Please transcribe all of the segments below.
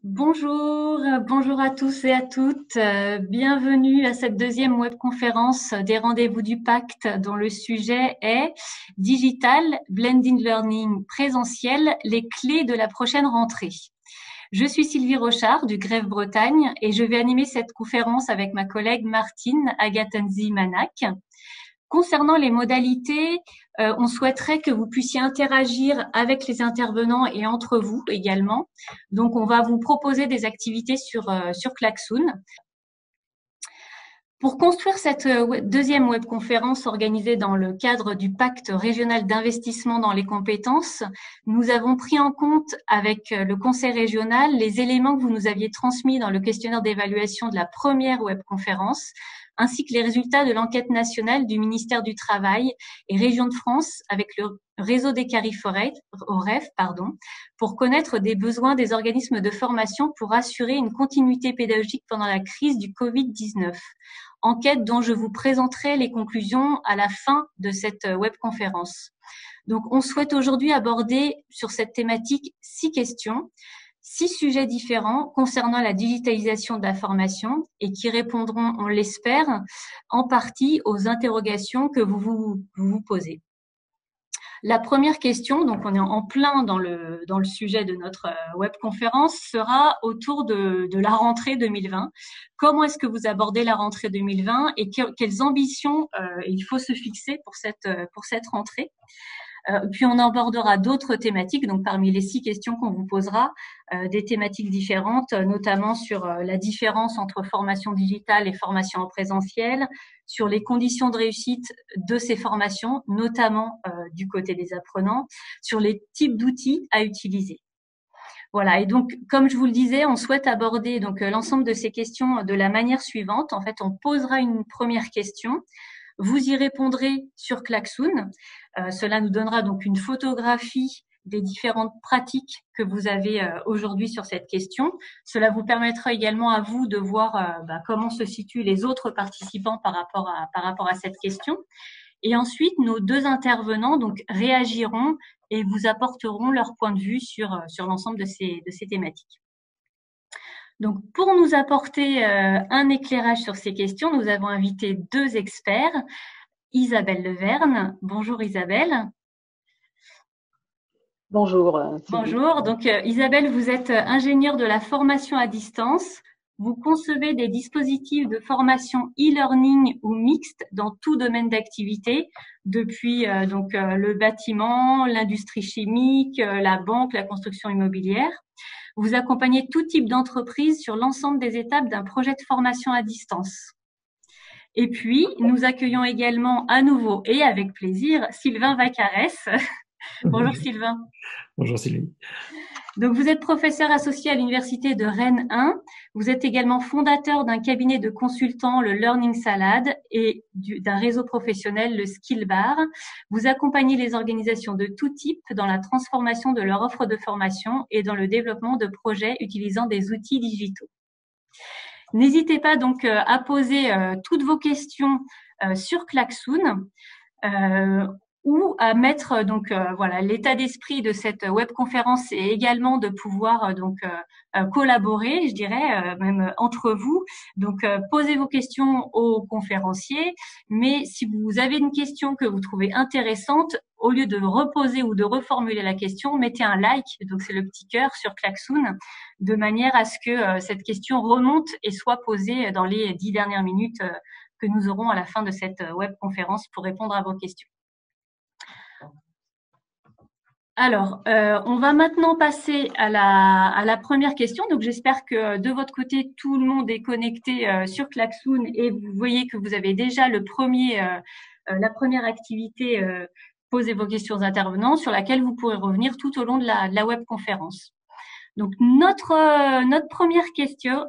Bonjour à tous et à toutes. Bienvenue à cette deuxième webconférence des rendez-vous du Pacte dont le sujet est Digital Blended Learning présentiel, les clés de la prochaine rentrée. Je suis Sylvie Rochard du Grève Bretagne et je vais animer cette conférence avec ma collègue Martine Agatenzi-Manac. Concernant les modalités, on souhaiterait que vous puissiez interagir avec les intervenants et entre vous également. Donc, on va vous proposer des activités sur Klaxoon. Pour construire cette deuxième webconférence organisée dans le cadre du pacte régional d'investissement dans les compétences, nous avons pris en compte avec le conseil régional les éléments que vous nous aviez transmis dans le questionnaire d'évaluation de la première webconférence, ainsi que les résultats de l'enquête nationale du ministère du Travail et Région de France avec le réseau des CARIF OREF, pour connaître des besoins des organismes de formation pour assurer une continuité pédagogique pendant la crise du Covid-19. Enquête dont je vous présenterai les conclusions à la fin de cette webconférence. Donc, on souhaite aujourd'hui aborder sur cette thématique 6 questions, 6 sujets différents concernant la digitalisation de la formation et qui répondront, on l'espère, en partie aux interrogations que vous posez. La première question, donc on est en plein dans le sujet de notre webconférence, sera autour de la rentrée 2020. Comment est-ce que vous abordez la rentrée 2020 et quelles ambitions il faut se fixer pour cette rentrée? Puis on abordera d'autres thématiques, donc parmi les 6 questions qu'on vous posera, des thématiques différentes, notamment sur la différence entre formation digitale et formation en présentiel, sur les conditions de réussite de ces formations, notamment du côté des apprenants, sur les types d'outils à utiliser. Voilà, et donc, comme je vous le disais, on souhaite aborder donc l'ensemble de ces questions de la manière suivante. En fait, on posera une première question. Vous y répondrez sur Klaxoon. Cela nous donnera donc une photographie des différentes pratiques que vous avez aujourd'hui sur cette question. Cela vous permettra également à vous de voir comment se situent les autres participants par rapport à cette question. Et ensuite, nos 2 intervenants donc réagiront et vous apporteront leur point de vue sur l'ensemble de ces thématiques. Donc, pour nous apporter un éclairage sur ces questions, nous avons invité 2 experts. Isabelle Leverne. Bonjour Isabelle. Bonjour Sylvie. Bonjour. Donc Isabelle, vous êtes ingénieure de la formation à distance. Vous concevez des dispositifs de formation e-learning ou mixte dans tout domaine d'activité, depuis le bâtiment, l'industrie chimique, la banque, la construction immobilière. Vous accompagnez tout type d'entreprise sur l'ensemble des étapes d'un projet de formation à distance. Et puis, nous accueillons également à nouveau et avec plaisir Sylvain Vaccarès. Bonjour Sylvain. Bonjour Sylvie. Donc, vous êtes professeur associé à l'Université de Rennes 1. Vous êtes également fondateur d'un cabinet de consultants, le Learning Salad, et d'un réseau professionnel, le Skill Bar. Vous accompagnez les organisations de tout type dans la transformation de leur offre de formation et dans le développement de projets utilisant des outils digitaux. N'hésitez pas donc à poser toutes vos questions sur Klaxoon ou à mettre l'état d'esprit de cette webconférence et également de pouvoir collaborer, je dirais, même entre vous. Donc, posez vos questions aux conférenciers, mais si vous avez une question que vous trouvez intéressante, au lieu de reposer ou de reformuler la question, mettez un like, donc c'est le petit cœur sur Klaxoon, de manière à ce que cette question remonte et soit posée dans les 10 dernières minutes que nous aurons à la fin de cette webconférence pour répondre à vos questions. Alors, on va maintenant passer à la première question. Donc, j'espère que de votre côté, tout le monde est connecté sur Klaxoon et vous voyez que vous avez déjà la première activité posez vos questions aux intervenants sur laquelle vous pourrez revenir tout au long de la webconférence. Donc, notre première question,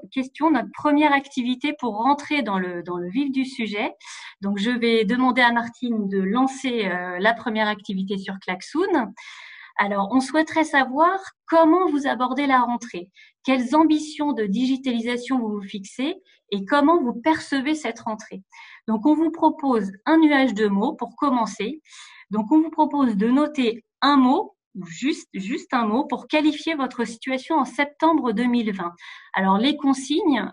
notre première activité pour rentrer dans le vif du sujet. Donc, je vais demander à Martine de lancer la première activité sur Klaxoon. Alors, on souhaiterait savoir comment vous abordez la rentrée, quelles ambitions de digitalisation vous vous fixez et comment vous percevez cette rentrée. Donc, on vous propose un nuage de mots pour commencer. Donc, on vous propose de noter un mot ou juste un mot pour qualifier votre situation en septembre 2020. Alors, les consignes,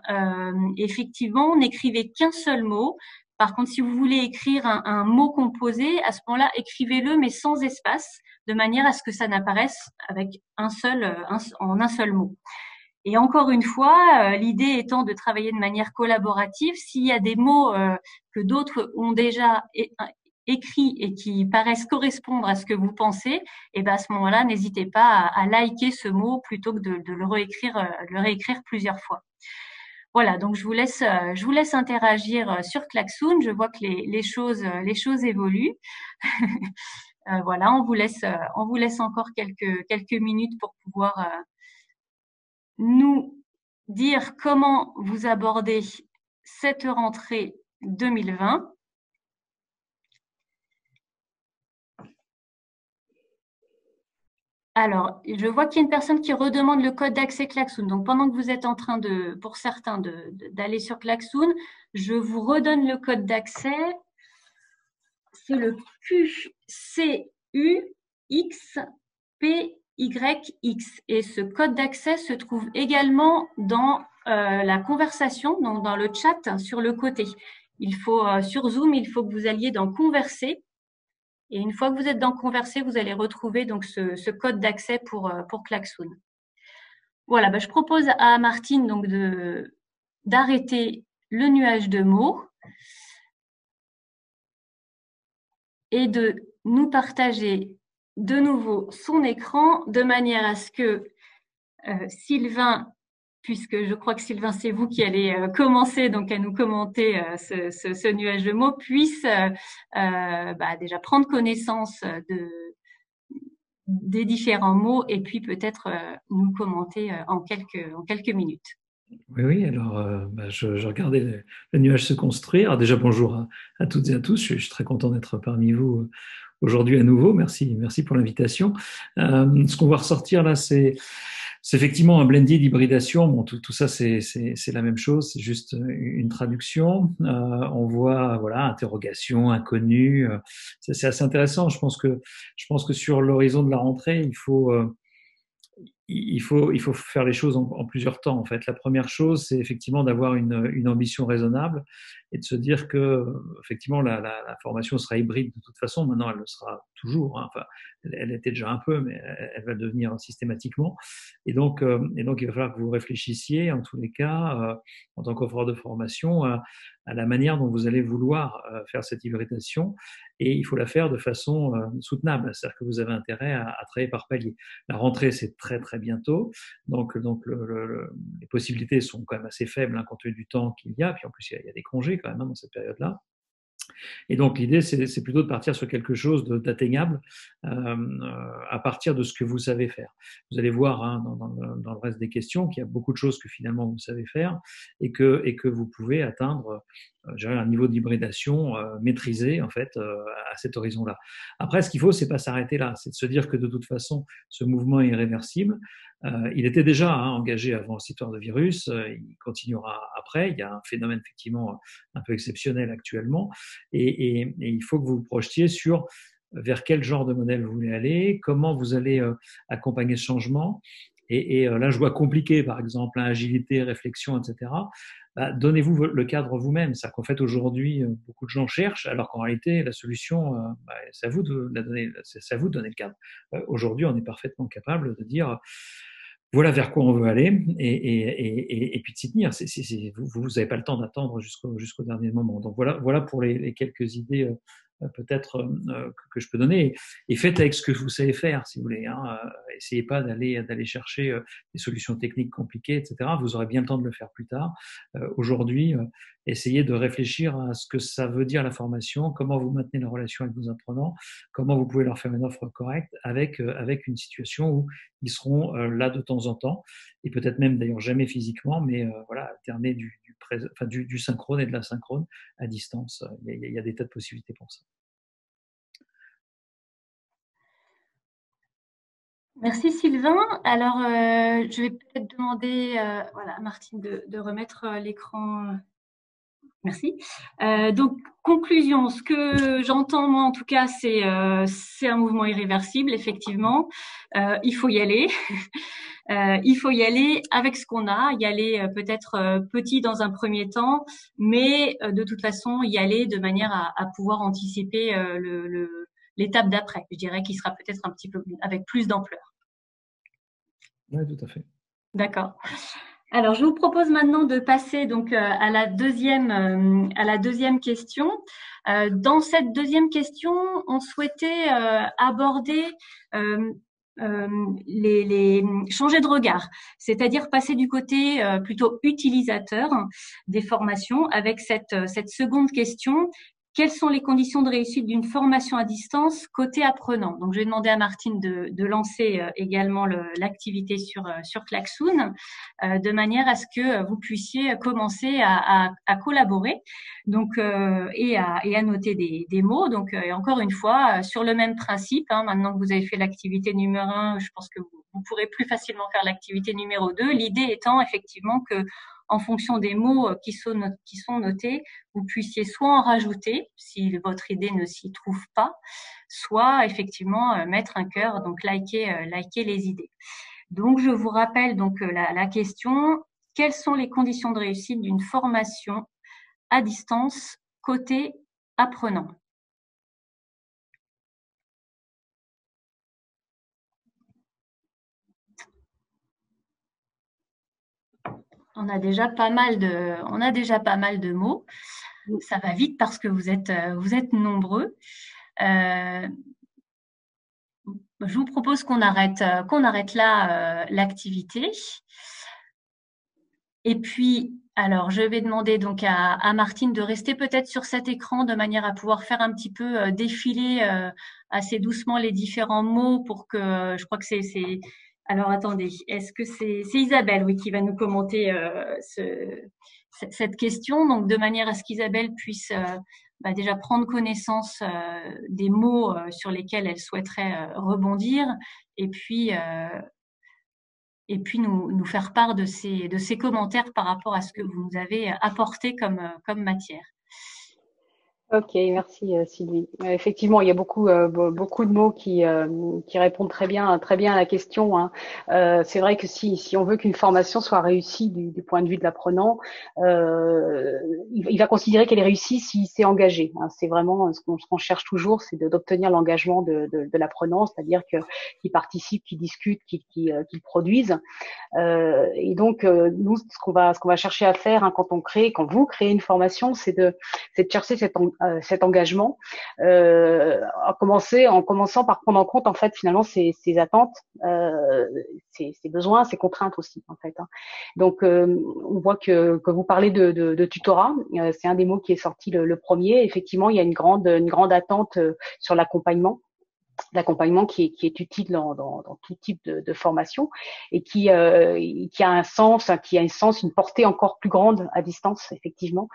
effectivement, n'écrivez qu'un seul mot. Par contre, si vous voulez écrire un mot composé, à ce moment-là, écrivez-le, mais sans espace, de manière à ce que ça n'apparaisse avec en un seul mot. Et encore une fois, l'idée étant de travailler de manière collaborative. S'il y a des mots que d'autres ont déjà écrits et qui paraissent correspondre à ce que vous pensez, et ben à ce moment-là, n'hésitez pas à liker ce mot plutôt que de le réécrire plusieurs fois. Voilà, donc je vous laisse interagir sur Klaxoon. Je vois que les choses évoluent. Voilà, on vous laisse encore quelques minutes pour pouvoir nous dire comment vous abordez cette rentrée 2020. Alors, je vois qu'il y a une personne qui redemande le code d'accès Klaxoon. Donc, pendant que vous êtes en train pour certains, d'aller sur Klaxoon, je vous redonne le code d'accès. C'est le QCUXPYX. Et ce code d'accès se trouve également dans la conversation, donc dans le chat sur le côté. Sur Zoom, il faut que vous alliez dans Converser. Et une fois que vous êtes dans Converser, vous allez retrouver donc ce code d'accès pour Klaxoon. Voilà, je propose à Martine donc d'arrêter le nuage de mots et de nous partager de nouveau son écran de manière à ce que Sylvain, puisque je crois que Sylvain, c'est vous qui allez commencer donc à nous commenter ce nuage de mots, puisse déjà prendre connaissance des différents mots et puis peut-être nous commenter en quelques minutes. Oui, alors je regardais le nuage se construire. Alors déjà, bonjour à toutes et à tous. Je suis très content d'être parmi vous aujourd'hui à nouveau. Merci pour l'invitation. Ce qu'on va ressortir là, c'est effectivement un blended d'hybridation. Bon, tout ça, c'est la même chose. C'est juste une traduction. On voit, voilà, interrogation, inconnu. C'est assez intéressant. Je pense que sur l'horizon de la rentrée, il faut faire les choses en plusieurs temps. En fait, la première chose, c'est effectivement d'avoir une ambition raisonnable et de se dire que effectivement la formation sera hybride de toute façon. Maintenant, elle le sera toujours. Hein. Enfin, elle était déjà un peu, mais elle va devenir systématiquement. Et donc, il va falloir que vous réfléchissiez, en tous les cas, en tant qu'offreur de formation, à la manière dont vous allez vouloir faire cette hybridation. Et il faut la faire de façon soutenable, c'est-à-dire que vous avez intérêt à travailler par palier. La rentrée, c'est très très bientôt, donc les possibilités sont quand même assez faibles hein, compte tenu du temps qu'il y a, puis en plus il y a des congés quand même hein, dans cette période-là. Et donc l'idée, c'est plutôt de partir sur quelque chose d'atteignable à partir de ce que vous savez faire. Vous allez voir hein, dans le reste des questions qu'il y a beaucoup de choses que finalement vous savez faire et que vous pouvez atteindre un niveau d'hybridation maîtrisé en fait à cet horizon-là. Après, ce qu'il faut, c'est pas s'arrêter là, c'est de se dire que de toute façon, ce mouvement est irréversible. Il était déjà hein, engagé avant cette histoire de virus, il continuera après. Il y a un phénomène effectivement un peu exceptionnel actuellement, et il faut que vous vous projetiez sur vers quel genre de modèle vous voulez aller, comment vous allez accompagner ce changement. Et là, je vois compliqué, par exemple, agilité, réflexion, etc. Donnez-vous le cadre vous-même. C'est-à-dire qu'en fait, aujourd'hui, beaucoup de gens cherchent, alors qu'en réalité, la solution, c'est à vous de la donner, c'est à vous de donner le cadre. Aujourd'hui, on est parfaitement capable de dire voilà vers quoi on veut aller et puis de s'y tenir. Vous n'avez pas le temps d'attendre jusqu'au dernier moment. Donc voilà pour les quelques idées peut-être que je peux donner. Et faites avec ce que vous savez faire, si vous voulez. Hein. Essayez pas d'aller chercher des solutions techniques compliquées, etc. Vous aurez bien le temps de le faire plus tard. Aujourd'hui, essayez de réfléchir à ce que ça veut dire la formation, comment vous maintenez la relation avec vos apprenants, comment vous pouvez leur faire une offre correcte avec une situation où ils seront là de temps en temps, et peut-être même d'ailleurs jamais physiquement, mais voilà, alterner du synchrone et de l'asynchrone à distance. Il y a des tas de possibilités pour ça. Merci Sylvain. Alors, je vais peut-être demander à Martine de remettre l'écran Merci. Donc, conclusion, ce que j'entends, moi, en tout cas, c'est un mouvement irréversible, effectivement. Il faut y aller. Il faut y aller avec ce qu'on a, y aller peut-être petit dans un premier temps, mais de toute façon, y aller de manière à pouvoir anticiper l'étape d'après. Je dirais qu'il sera peut-être un petit peu avec plus d'ampleur. Oui, tout à fait. D'accord. Alors, je vous propose maintenant de passer donc à la deuxième question. Dans cette deuxième question, on souhaitait aborder les changer de regard, c'est-à-dire passer du côté plutôt utilisateur des formations avec cette seconde question. Quelles sont les conditions de réussite d'une formation à distance côté apprenant? Donc, je vais demander à Martine de lancer également l'activité sur Klaxoon, de manière à ce que vous puissiez commencer à collaborer, donc et à noter des mots. Donc, encore une fois, sur le même principe. Maintenant que vous avez fait l'activité numéro 1, je pense que vous pourrez plus facilement faire l'activité numéro 2. L'idée étant effectivement que en fonction des mots qui sont notés, vous puissiez soit en rajouter si votre idée ne s'y trouve pas, soit effectivement mettre un cœur, donc liker les idées. Donc, je vous rappelle donc la question. Quelles sont les conditions de réussite d'une formation à distance côté apprenant? On a déjà pas mal de mots. Ça va vite parce que vous êtes nombreux. Je vous propose qu'on arrête là l'activité. Et puis, alors, je vais demander donc à Martine de rester peut-être sur cet écran de manière à pouvoir faire un petit peu défiler assez doucement les différents mots pour que, je crois que c'est. Alors, attendez, est-ce que c'est Isabelle, oui, qui va nous commenter cette question, donc de manière à ce qu'Isabelle puisse déjà prendre connaissance des mots sur lesquels elle souhaiterait rebondir, et puis nous faire part de ces commentaires par rapport à ce que vous nous avez apporté comme matière. Ok, merci Sylvie. Effectivement, il y a beaucoup de mots qui répondent très bien à la question, hein. C'est vrai que si on veut qu'une formation soit réussie du point de vue de l'apprenant, il va considérer qu'elle est réussie s'il s'est engagé, hein. C'est vraiment ce qu'on cherche toujours, c'est d'obtenir l'engagement de l'apprenant, c'est-à-dire qu'il participe, qu'il discute, qu'il produise. Et donc nous, ce qu'on va chercher à faire, hein, quand vous créez une formation, c'est de chercher cet engagement, en commençant par prendre en compte en fait finalement ses attentes, ses besoins, ses contraintes aussi en fait, hein. Donc on voit que vous parlez de tutorat, c'est un des mots qui est sorti le premier. Effectivement, il y a une grande attente sur l'accompagnement qui est utile dans tout type de formation, et qui a un sens, une portée encore plus grande à distance, effectivement,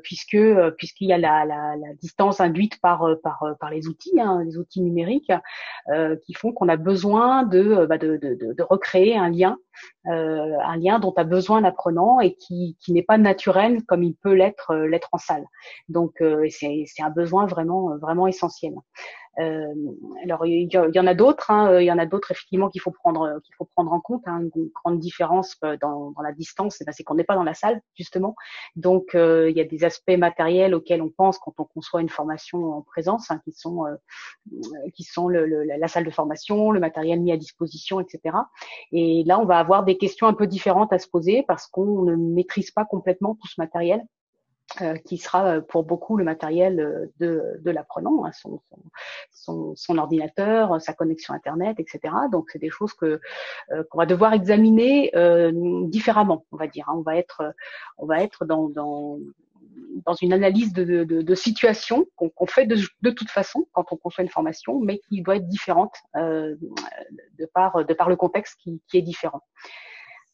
puisqu'il y a la distance induite par les outils, hein, les outils numériques, qui font qu'on a besoin de recréer un lien dont a besoin l'apprenant et qui n'est pas naturel comme il peut l'être en salle. Donc c'est un besoin vraiment essentiel. Alors il y en a d'autres, hein, il y en a d'autres effectivement qu'il faut prendre en compte, hein. Une grande différence dans la distance, c'est qu'on n'est pas dans la salle justement. Donc il y a des aspects matériels auxquels on pense quand on conçoit une formation en présence, hein, qui sont la salle de formation, le matériel mis à disposition, etc. Et là on va avoir des questions un peu différentes à se poser parce qu'on ne maîtrise pas complètement tout ce matériel. Qui sera pour beaucoup le matériel de l'apprenant, hein, son ordinateur, sa connexion Internet, etc. Donc c'est des choses qu'on va devoir examiner différemment, on va dire, hein. On va être dans une analyse de situation qu'on fait de toute façon quand on conçoit une formation, mais qui doit être différente de par le contexte qui est différent.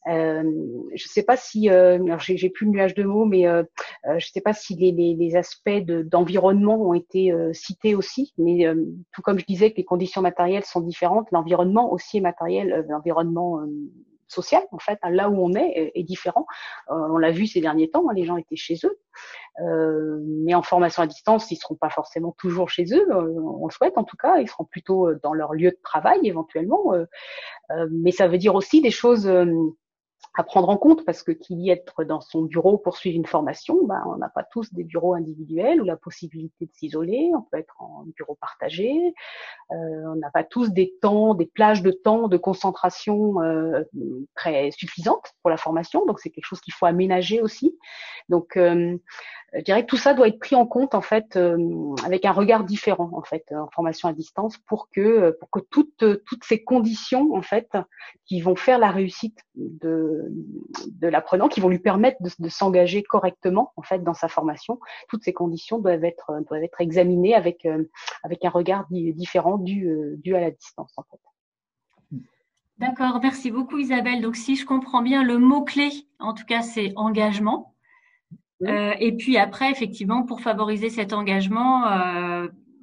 Je sais pas si, alors j'ai plus le nuage de mots, mais je sais pas si les aspects d'environnement ont été cités aussi, mais tout comme je disais que les conditions matérielles sont différentes, l'environnement aussi est matériel, l'environnement social, en fait, hein, là où on est différent. On l'a vu ces derniers temps, hein, les gens étaient chez eux. Mais en formation à distance, ils seront pas forcément toujours chez eux, on le souhaite en tout cas, ils seront plutôt dans leur lieu de travail éventuellement, mais ça veut dire aussi des choses à prendre en compte, parce que qu'il y être dans son bureau pour suivre une formation, ben, on n'a pas tous des bureaux individuels ou la possibilité de s'isoler, on peut être en bureau partagé, on n'a pas tous des temps, des plages de temps de concentration très suffisantes pour la formation, donc c'est quelque chose qu'il faut aménager aussi. Donc je dirais que tout ça doit être pris en compte en fait avec un regard différent en fait en formation à distance pour que toutes ces conditions en fait qui vont faire la réussite de l'apprenant, qui vont lui permettre de s'engager correctement en fait dans sa formation, toutes ces conditions doivent être examinées avec un regard différent dû à la distance en fait. D'accord, merci beaucoup Isabelle. Donc si je comprends bien, le mot-clé, en tout cas, c'est engagement. Et puis après, effectivement, pour favoriser cet engagement,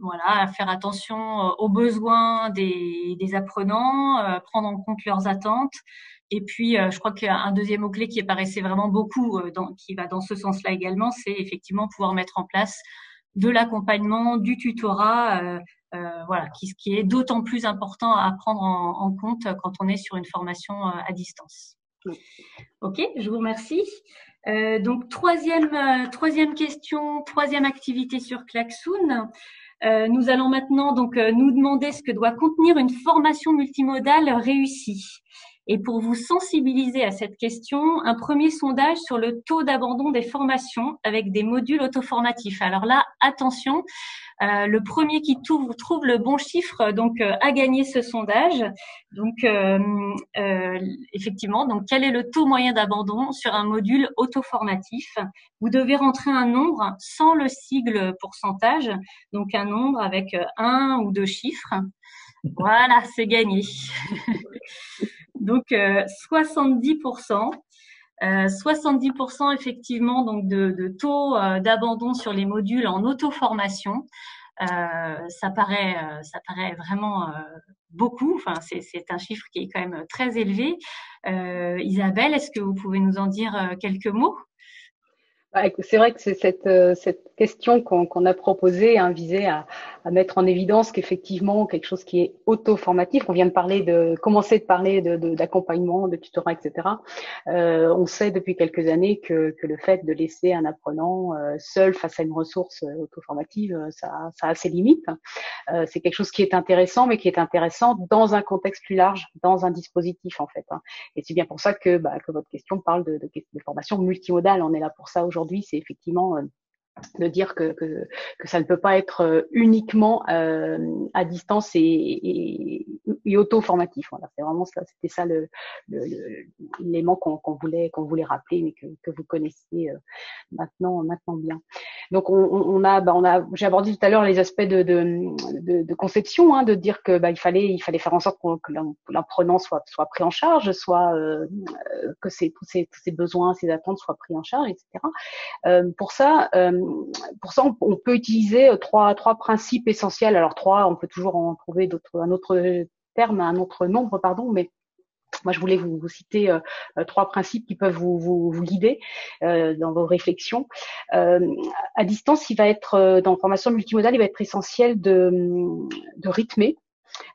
voilà, faire attention aux besoins des apprenants, prendre en compte leurs attentes. Et puis, je crois qu'un deuxième mot-clé qui apparaissait vraiment beaucoup, qui va dans ce sens-là également, c'est effectivement pouvoir mettre en place de l'accompagnement, du tutorat, voilà, qui est d'autant plus important à prendre en compte quand on est sur une formation à distance. Ok, je vous remercie. Donc troisième question, troisième activité sur Klaxoon. Nous allons maintenant donc nous demander ce que doit contenir une formation multimodale réussie. Et pour vous sensibiliser à cette question, un premier sondage sur le taux d'abandon des formations avec des modules auto-formatifs. Alors là, attention, le premier qui trouve le bon chiffre donc a gagné ce sondage. Donc effectivement, donc quel est le taux moyen d'abandon sur un module auto-formatif? Vous devez rentrer un nombre sans le sigle pourcentage, donc un nombre avec un ou deux chiffres. Voilà, c'est gagné. Donc 70%. 70% effectivement donc de taux d'abandon sur les modules en auto-formation. Ça paraît vraiment beaucoup. Enfin, c'est un chiffre qui est quand même très élevé. Isabelle, est-ce que vous pouvez nous en dire quelques mots? C'est vrai que c'est cette question qu'on a proposée, hein, visait à mettre en évidence qu'effectivement quelque chose qui est auto-formatif, on vient de commencer de parler d'accompagnement, de tutorat, etc. On sait depuis quelques années que le fait de laisser un apprenant seul face à une ressource auto-formative, ça a ses limites. C'est quelque chose qui est intéressant, mais qui est intéressant dans un contexte plus large, dans un dispositif en fait. Hein. Et c'est bien pour ça que votre question parle de formation multimodale. On est là pour ça aujourd'hui. C'est effectivement de dire que ça ne peut pas être uniquement à distance et auto-formatif. Voilà, c'est vraiment ça. C'était ça l'élément qu'on voulait rappeler, mais que vous connaissez maintenant bien. Donc j'ai abordé tout à l'heure les aspects de conception, hein, de dire que il fallait faire en sorte que l'apprenant soit pris en charge, soit que tous ses besoins, ses attentes soient pris en charge, etc. Pour ça, on peut utiliser trois principes essentiels. Alors trois, on peut toujours en trouver un autre terme, un autre nombre, pardon, mais moi, je voulais vous citer trois principes qui peuvent vous guider dans vos réflexions. À distance, il va être dans formation multimodale, il va être essentiel de rythmer.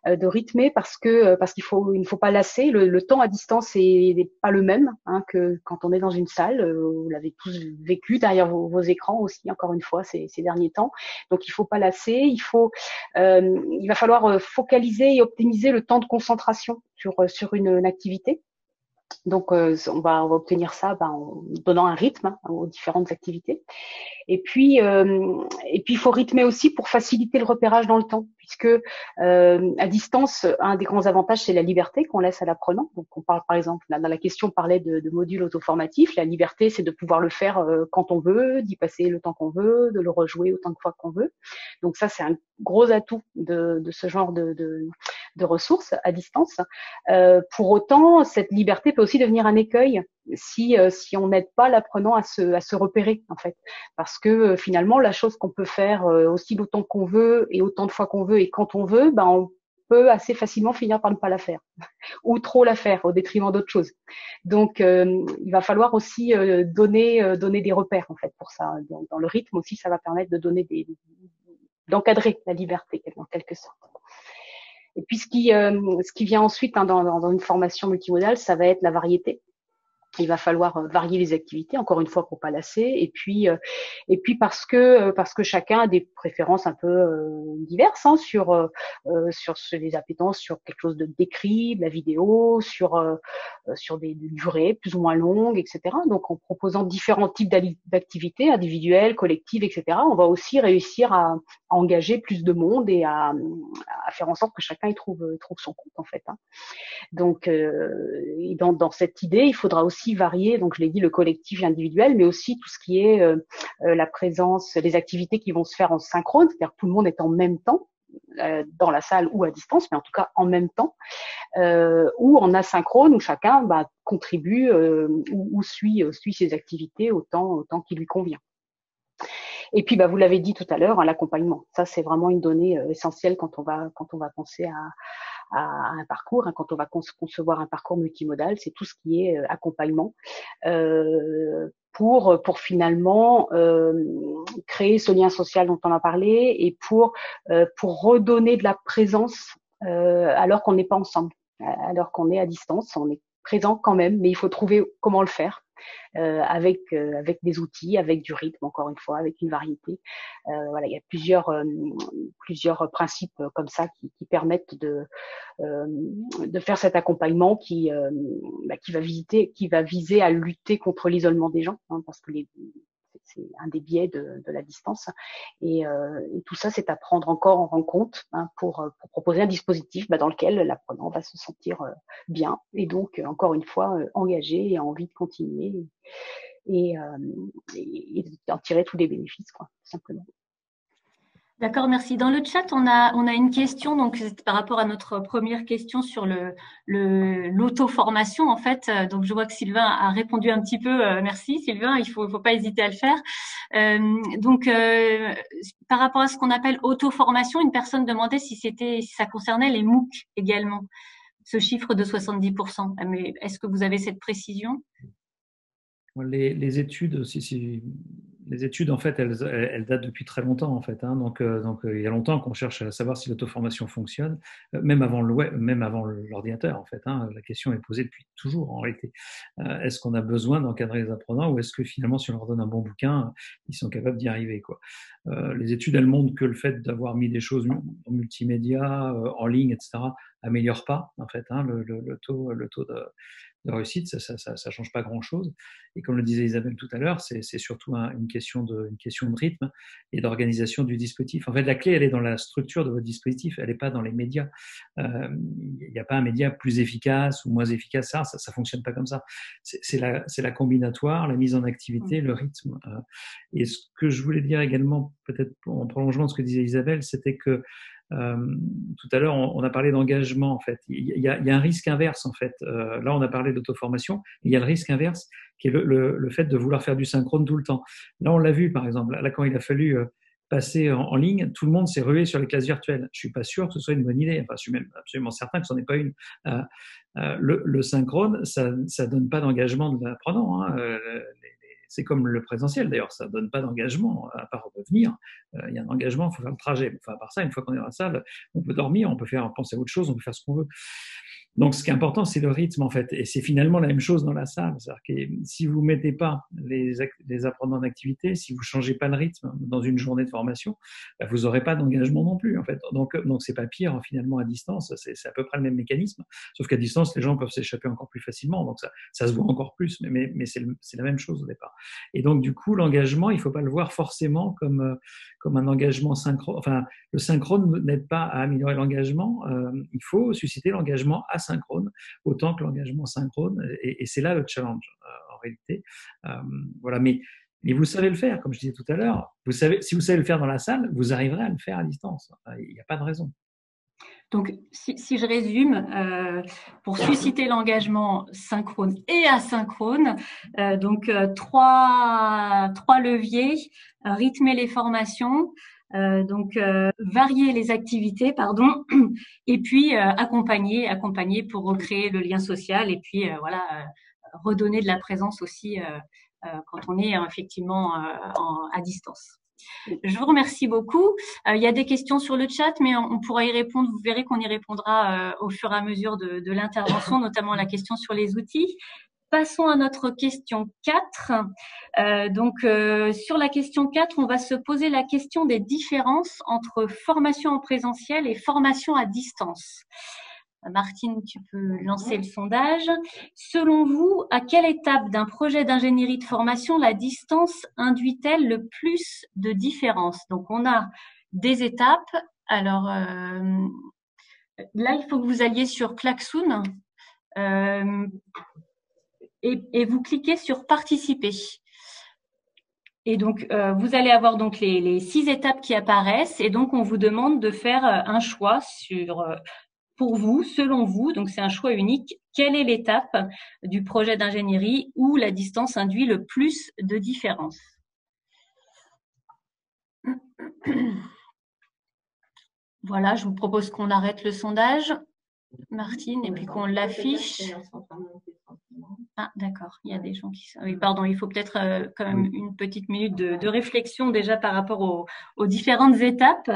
Parce qu'il ne faut pas lasser. Le temps à distance n'est pas le même hein, que quand on est dans une salle. Vous l'avez tous vécu derrière vos écrans aussi, encore une fois, ces derniers temps. Donc il faut pas lasser. Il va falloir focaliser et optimiser le temps de concentration sur une activité. Donc on va obtenir ça en donnant un rythme hein, aux différentes activités. Et puis il faut rythmer aussi pour faciliter le repérage dans le temps, puisque à distance, un des grands avantages c'est la liberté qu'on laisse à l'apprenant. Donc on parle par exemple là, dans la question on parlait de modules auto-formatifs. La liberté c'est de pouvoir le faire quand on veut, d'y passer le temps qu'on veut, de le rejouer autant de fois qu'on veut. Donc ça c'est un gros atout de ce genre de ressources à distance. Pour autant, cette liberté peut aussi devenir un écueil si on n'aide pas l'apprenant à se repérer en fait, parce que finalement la chose qu'on peut faire aussi longtemps qu'on veut et autant de fois qu'on veut et quand on veut, peut assez facilement finir par ne pas la faire ou trop la faire au détriment d'autres choses. Donc, il va falloir aussi donner des repères en fait pour ça. Dans le rythme aussi, ça va permettre de donner d'encadrer la liberté en quelque sorte. Et puis, ce qui vient ensuite dans une formation multimodale, ça va être la variété. Il va falloir varier les activités, encore une fois pour pas lasser, et puis parce que chacun a des préférences un peu diverses sur les appétences, sur quelque chose de décrit, de la vidéo, sur des durées plus ou moins longues, etc. Donc en proposant différents types d'activités individuelles, collectives, etc. On va aussi réussir à engager plus de monde et à faire en sorte que chacun y trouve son compte en fait. Donc, dans cette idée, il faudra aussi varier, donc je l'ai dit, le collectif et l'individuel, mais aussi tout ce qui est la présence, les activités qui vont se faire en synchrone, c'est-à-dire que tout le monde est en même temps, dans la salle ou à distance, mais en tout cas en même temps, ou en asynchrone, où chacun contribue ou suit ses activités autant qu'il lui convient. Et puis, vous l'avez dit tout à l'heure, l'accompagnement. Ça, c'est vraiment une donnée essentielle quand on va penser à un parcours, quand on va concevoir un parcours multimodal, c'est tout ce qui est accompagnement pour finalement créer ce lien social dont on a parlé et pour redonner de la présence alors qu'on n'est pas ensemble, alors qu'on est à distance, on est présent quand même, mais il faut trouver comment le faire. Avec des outils, avec du rythme, encore une fois, avec une variété. Voilà, il y a plusieurs principes comme ça qui permettent de faire cet accompagnement qui va viser à lutter contre l'isolement des gens, parce que c'est un des biais de la distance. Et tout ça, c'est à prendre encore en compte pour proposer un dispositif dans lequel l'apprenant va se sentir bien et donc, encore une fois, engagé et envie de continuer et d'en tirer tous les bénéfices, tout simplement. D'accord, merci. Dans le chat, on a une question, donc c'est par rapport à notre première question sur l'auto-formation en fait. Donc je vois que Sylvain a répondu un petit peu. Merci Sylvain, il faut pas hésiter à le faire. Donc par rapport à ce qu'on appelle auto-formation, une personne demandait si ça concernait les MOOC également, ce chiffre de 70%. Mais est-ce que vous avez cette précision ? Les études, les études en fait, elles datent depuis très longtemps en fait. Donc, il y a longtemps qu'on cherche à savoir si l'auto-formation fonctionne, même avant le web, même avant l'ordinateur en fait. La question est posée depuis toujours en réalité. Est-ce qu'on a besoin d'encadrer les apprenants ou est-ce que finalement, si on leur donne un bon bouquin, ils sont capables d'y arriver quoi. Les études elles montrent que le fait d'avoir mis des choses en multimédia, en ligne, etc., améliore pas en fait le taux de réussite, ça change pas grand-chose. Et comme le disait Isabelle tout à l'heure, c'est surtout une question de rythme et d'organisation du dispositif. En fait, la clé, elle est dans la structure de votre dispositif, elle n'est pas dans les médias. Il n'y a pas un média plus efficace ou moins efficace. Ça fonctionne pas comme ça. C'est la combinatoire, la mise en activité, le rythme. Et ce que je voulais dire également, peut-être en prolongement de ce que disait Isabelle, c'était que tout à l'heure, on a parlé d'engagement en fait. Il y a un risque inverse en fait. Là, on a parlé d'auto-formation. Il y a le risque inverse qui est le fait de vouloir faire du synchrone tout le temps. Là, on l'a vu par exemple. Là, quand il a fallu passer en ligne, tout le monde s'est rué sur les classes virtuelles. Je suis pas sûr que ce soit une bonne idée. Enfin, je suis même absolument certain que ce n'est pas une. Le synchrone, ça donne pas d'engagement de l'apprenant. C'est comme le présentiel, d'ailleurs, ça ne donne pas d'engagement, à part venir. Il y a un engagement, il faut faire le trajet. Enfin, à part ça, une fois qu'on est dans la salle, on peut dormir, on peut penser à autre chose, on peut faire ce qu'on veut. Donc, ce qui est important, c'est le rythme, en fait. Et c'est finalement la même chose dans la salle. C'est-à-dire que si vous mettez pas les apprenants en activité, si vous changez pas le rythme dans une journée de formation, vous aurez pas d'engagement non plus, en fait. Donc c'est pas pire, finalement, à distance. C'est à peu près le même mécanisme. Sauf qu'à distance, les gens peuvent s'échapper encore plus facilement. Donc, ça se voit encore plus. Mais c'est la même chose au départ. Et donc, du coup, l'engagement, il faut pas le voir forcément comme un engagement synchrone. Enfin, le synchrone n'aide pas à améliorer l'engagement. Il faut susciter l'engagement asynchrone autant que l'engagement synchrone. Et c'est là le challenge, en réalité. Voilà. Mais vous savez le faire, comme je disais tout à l'heure. Si vous savez le faire dans la salle, vous arriverez à le faire à distance. Il n'y a pas de raison. Donc, si je résume, pour susciter l'engagement synchrone et asynchrone, trois leviers: rythmer les formations, Varier les activités, pardon, et puis accompagner pour recréer le lien social et puis redonner de la présence aussi quand on est effectivement à distance. Je vous remercie beaucoup. Il y a des questions sur le chat, mais on pourra y répondre. Vous verrez qu'on y répondra au fur et à mesure de l'intervention, notamment la question sur les outils. Passons à notre question 4. Sur la question 4, on va se poser la question des différences entre formation en présentiel et formation à distance. Martine, tu peux lancer le sondage. Selon vous, à quelle étape d'un projet d'ingénierie de formation la distance induit-elle le plus de différences? Donc, on a des étapes. Alors, là, il faut que vous alliez sur Klaxoon et vous cliquez sur participer. Et donc, vous allez avoir donc les 6 étapes qui apparaissent et donc on vous demande de faire un choix pour vous, selon vous, donc c'est un choix unique, quelle est l'étape du projet d'ingénierie où la distance induit le plus de différences? Voilà, je vous propose qu'on arrête le sondage, Martine, et puis qu'on l'affiche. Ah, d'accord, il y a des gens qui... Oui, pardon, il faut peut-être quand même une petite minute de réflexion déjà par rapport aux différentes étapes.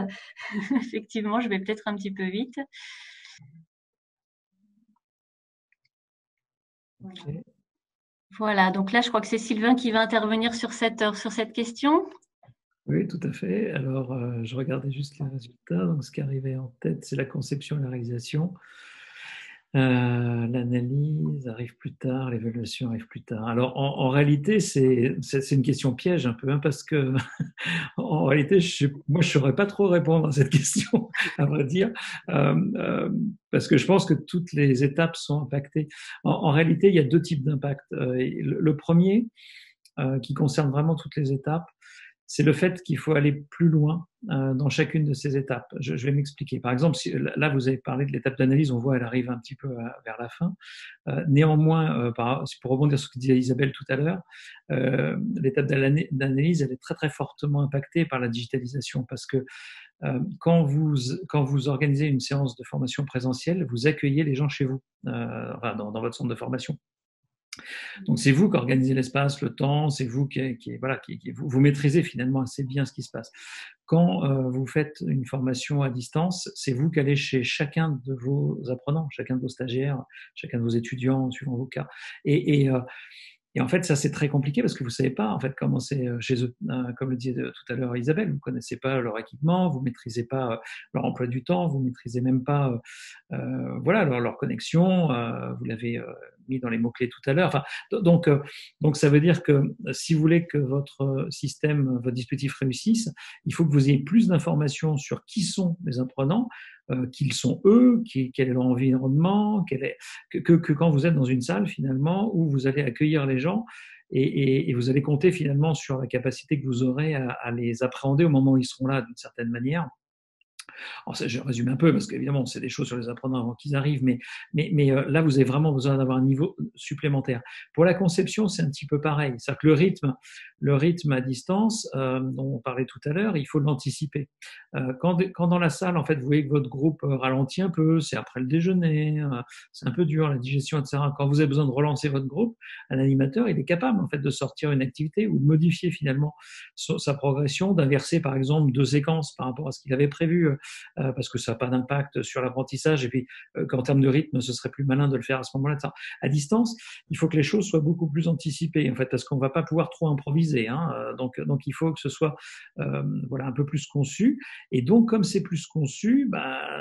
Effectivement, je vais peut-être un petit peu vite. Okay. Voilà, donc là, je crois que c'est Sylvain qui va intervenir sur cette question. Oui, tout à fait. Alors, je regardais juste les résultats. Donc, ce qui arrivait en tête, c'est la conception et la réalisation. L'analyse arrive plus tard, l'évaluation arrive plus tard. Alors, en réalité, c'est une question piège un peu, hein, parce que en réalité, moi, je ne saurais pas trop répondre à cette question, à vrai dire, parce que je pense que toutes les étapes sont impactées. En réalité, il y a 2 types d'impact. Le premier, qui concerne vraiment toutes les étapes, c'est le fait qu'il faut aller plus loin dans chacune de ces étapes. Je vais m'expliquer. Par exemple, là, vous avez parlé de l'étape d'analyse, on voit elle arrive un petit peu vers la fin. Néanmoins, pour rebondir sur ce que disait Isabelle tout à l'heure, l'étape d'analyse, elle est très très fortement impactée par la digitalisation parce que quand vous organisez une séance de formation présentielle, vous accueillez les gens chez vous, dans votre centre de formation. Donc c'est vous qui organisez l'espace, le temps, c'est vous vous maîtrisez finalement assez bien ce qui se passe. Quand vous faites une formation à distance, c'est vous qui allez chez chacun de vos apprenants, chacun de vos stagiaires, chacun de vos étudiants, suivant vos cas. Et en fait, ça, c'est très compliqué parce que vous savez pas, en fait, comment c'est chez eux. Comme le disait tout à l'heure Isabelle, vous connaissez pas leur équipement, vous maîtrisez pas leur emploi du temps, vous maîtrisez même pas, leur connexion. Vous l'avez mis dans les mots-clés tout à l'heure. Enfin, donc, ça veut dire que si vous voulez que votre système, votre dispositif réussisse, il faut que vous ayez plus d'informations sur qui sont les apprenants, qu'ils sont eux, quel est leur environnement, que quand vous êtes dans une salle finalement où vous allez accueillir les gens et vous allez compter finalement sur la capacité que vous aurez à les appréhender au moment où ils seront là d'une certaine manière. Alors ça, je résume un peu parce qu'évidemment, c'est des choses sur les apprenants avant qu'ils arrivent, mais là, vous avez vraiment besoin d'avoir un niveau supplémentaire. Pour la conception, c'est un petit peu pareil. C'est-à-dire que le rythme à distance, dont on parlait tout à l'heure, il faut l'anticiper. Quand dans la salle, en fait, vous voyez que votre groupe ralentit un peu, c'est après le déjeuner, c'est un peu dur, la digestion, etc. Quand vous avez besoin de relancer votre groupe, un animateur, il est capable, en fait, de sortir une activité ou de modifier finalement sa progression, d'inverser, par exemple, 2 séquences par rapport à ce qu'il avait prévu, parce que ça n'a pas d'impact sur l'apprentissage et puis qu'en termes de rythme, ce serait plus malin de le faire à ce moment-là. À distance, il faut que les choses soient beaucoup plus anticipées, en fait, parce qu'on ne va pas pouvoir trop improviser. Donc, il faut que ce soit un peu plus conçu. Et donc, comme c'est plus conçu,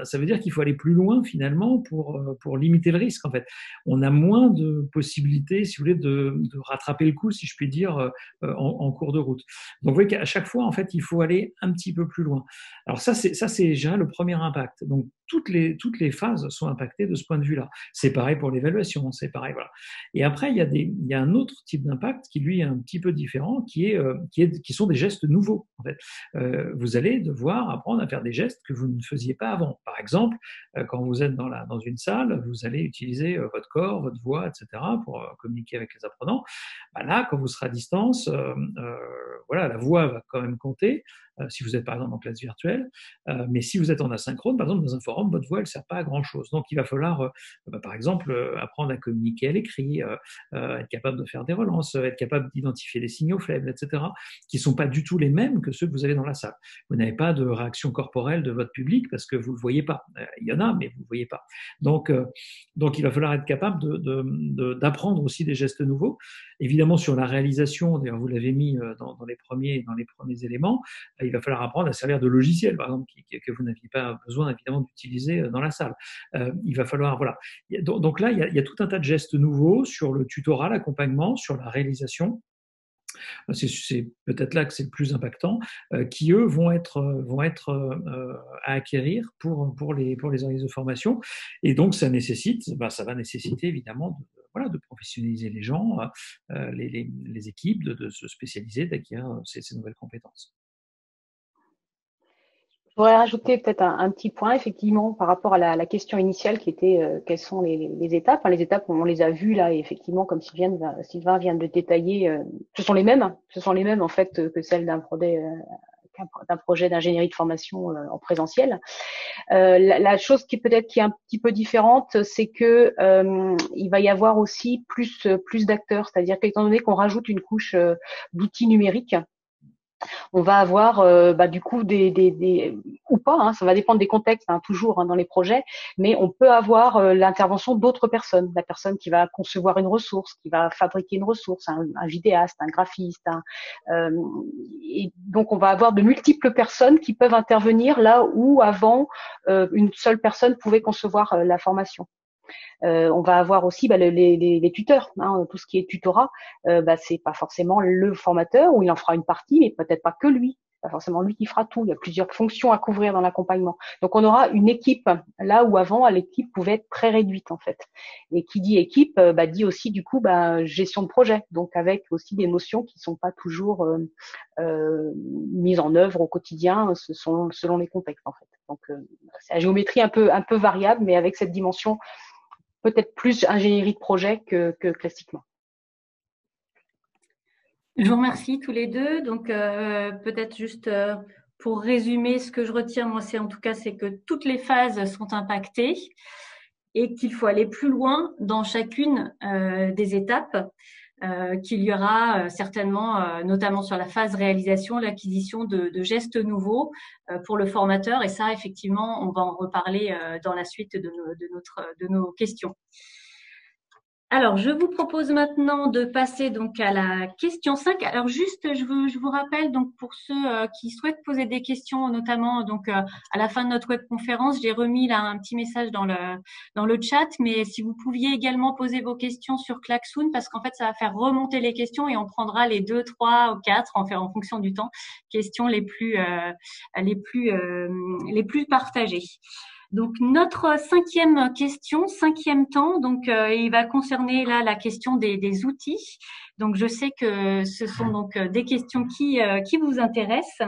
ça veut dire qu'il faut aller plus loin finalement pour limiter le risque. En fait, on a moins de possibilités, si vous voulez, de rattraper le coup, si je puis dire, en cours de route. Donc, vous voyez qu'à chaque fois, en fait, il faut aller un petit peu plus loin. Alors ça, c'est déjà le premier impact. Donc, toutes les phases sont impactées de ce point de vue-là. C'est pareil pour l'évaluation, c'est pareil, voilà. Et après, il y a un autre type d'impact qui, lui, est un petit peu différent, qui sont des gestes nouveaux, en fait. Vous allez devoir apprendre à faire des gestes que vous ne faisiez pas avant. Par exemple, quand vous êtes dans une salle, vous allez utiliser votre corps, votre voix, etc., pour communiquer avec les apprenants. Là, quand vous serez à distance, la voix va quand même compter, si vous êtes par exemple en classe virtuelle. Mais si vous êtes en asynchrone, par exemple dans un forum, votre voix elle sert pas à grand chose. Donc il va falloir, par exemple, apprendre à communiquer à l'écrit, être capable de faire des relances, être capable d'identifier les signaux faibles, etc., qui sont pas du tout les mêmes que ceux que vous avez dans la salle. Vous n'avez pas de réaction corporelle de votre public parce que vous le voyez pas. Il y en a, mais vous le voyez pas. Donc il va falloir être capable d'apprendre aussi des gestes nouveaux. Évidemment, sur la réalisation, d'ailleurs, vous l'avez mis dans les premiers éléments, il va falloir apprendre à servir de logiciels, par exemple, que vous n'aviez pas besoin, évidemment, d'utiliser dans la salle. Il va falloir, voilà. Donc là, il y a tout un tas de gestes nouveaux sur le tutorat, l'accompagnement, sur la réalisation. C'est peut-être là que c'est le plus impactant, qui eux vont être à acquérir pour les organismes de formation. Et donc ça va nécessiter évidemment de professionnaliser les gens, les équipes, de se spécialiser, d'acquérir ces nouvelles compétences. Je voudrais rajouter peut-être un petit point, effectivement, par rapport à la question initiale qui était quelles sont les étapes. Enfin, les étapes, on les a vues là, et effectivement, comme Sylvain vient de détailler, ce sont les mêmes en fait que celles d'un projet d'ingénierie de formation en présentiel. La chose qui est un petit peu différente, c'est que il va y avoir aussi plus d'acteurs, c'est-à-dire qu'étant donné qu'on rajoute une couche d'outils numériques, on va avoir du coup des ou pas, hein, ça va dépendre des contextes, hein, toujours dans les projets, mais on peut avoir l'intervention d'autres personnes, la personne qui va concevoir une ressource, qui va fabriquer une ressource, un vidéaste, un graphiste, et donc on va avoir de multiples personnes qui peuvent intervenir là où avant une seule personne pouvait concevoir la formation. On va avoir aussi les tuteurs, hein, tout ce qui est tutorat. C'est pas forcément le formateur, ou il en fera une partie, mais peut-être pas que lui. Pas forcément lui qui fera tout. Il y a plusieurs fonctions à couvrir dans l'accompagnement. Donc on aura une équipe là où avant l'équipe pouvait être très réduite en fait. Et qui dit équipe, dit aussi du coup gestion de projet. Donc avec aussi des notions qui sont pas toujours mises en œuvre au quotidien, selon les contextes en fait. Donc c'est la géométrie un peu variable, mais avec cette dimension peut-être plus ingénierie de projet que classiquement. Je vous remercie tous les deux. Donc, peut-être juste pour résumer, ce que je retiens, moi, c'est que toutes les phases sont impactées et qu'il faut aller plus loin dans chacune des étapes, qu'il y aura certainement, notamment sur la phase réalisation, l'acquisition de gestes nouveaux pour le formateur. Et ça, effectivement, on va en reparler dans la suite de nos questions. Alors, je vous propose maintenant de passer donc à la question 5. Alors, juste, je vous rappelle, donc, pour ceux qui souhaitent poser des questions, notamment, donc, à la fin de notre webconférence, j'ai remis là un petit message dans le chat, mais si vous pouviez également poser vos questions sur Klaxoon, parce qu'en fait, ça va faire remonter les questions et on prendra les 2, 3 ou 4, en fonction du temps, questions les plus partagées. Donc, notre cinquième question, cinquième temps, donc il va concerner là la question des outils. Donc, je sais que ce sont donc des questions qui vous intéressent.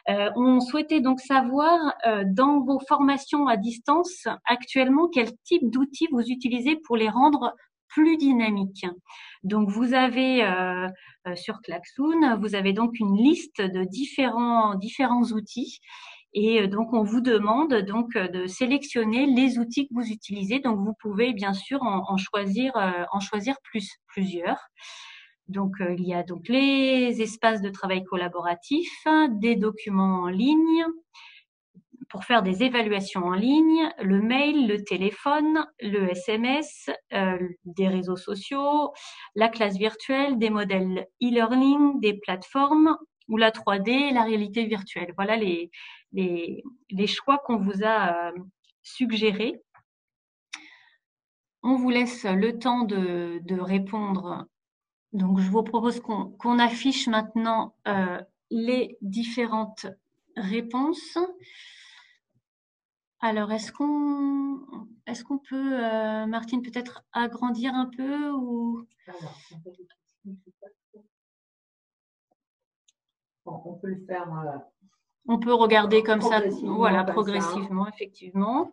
On souhaitait donc savoir dans vos formations à distance actuellement quel type d'outils vous utilisez pour les rendre plus dynamiques. Donc, vous avez sur Klaxoon, vous avez donc une liste de différents outils. Et donc, on vous demande donc de sélectionner les outils que vous utilisez. Donc, vous pouvez bien sûr en choisir plusieurs. Donc, il y a donc les espaces de travail collaboratif, des documents en ligne pour faire des évaluations en ligne, le mail, le téléphone, le SMS, des réseaux sociaux, la classe virtuelle, des modèles e-learning, des plateformes ou la 3D, la réalité virtuelle. Voilà les choix qu'on vous a suggérés. On vous laisse le temps de répondre. Donc, je vous propose qu'on affiche maintenant les différentes réponses. Alors, est-ce qu'on peut, Martine, peut-être agrandir un peu ou... On peut le faire. On peut regarder comme ça, voilà, progressivement, effectivement.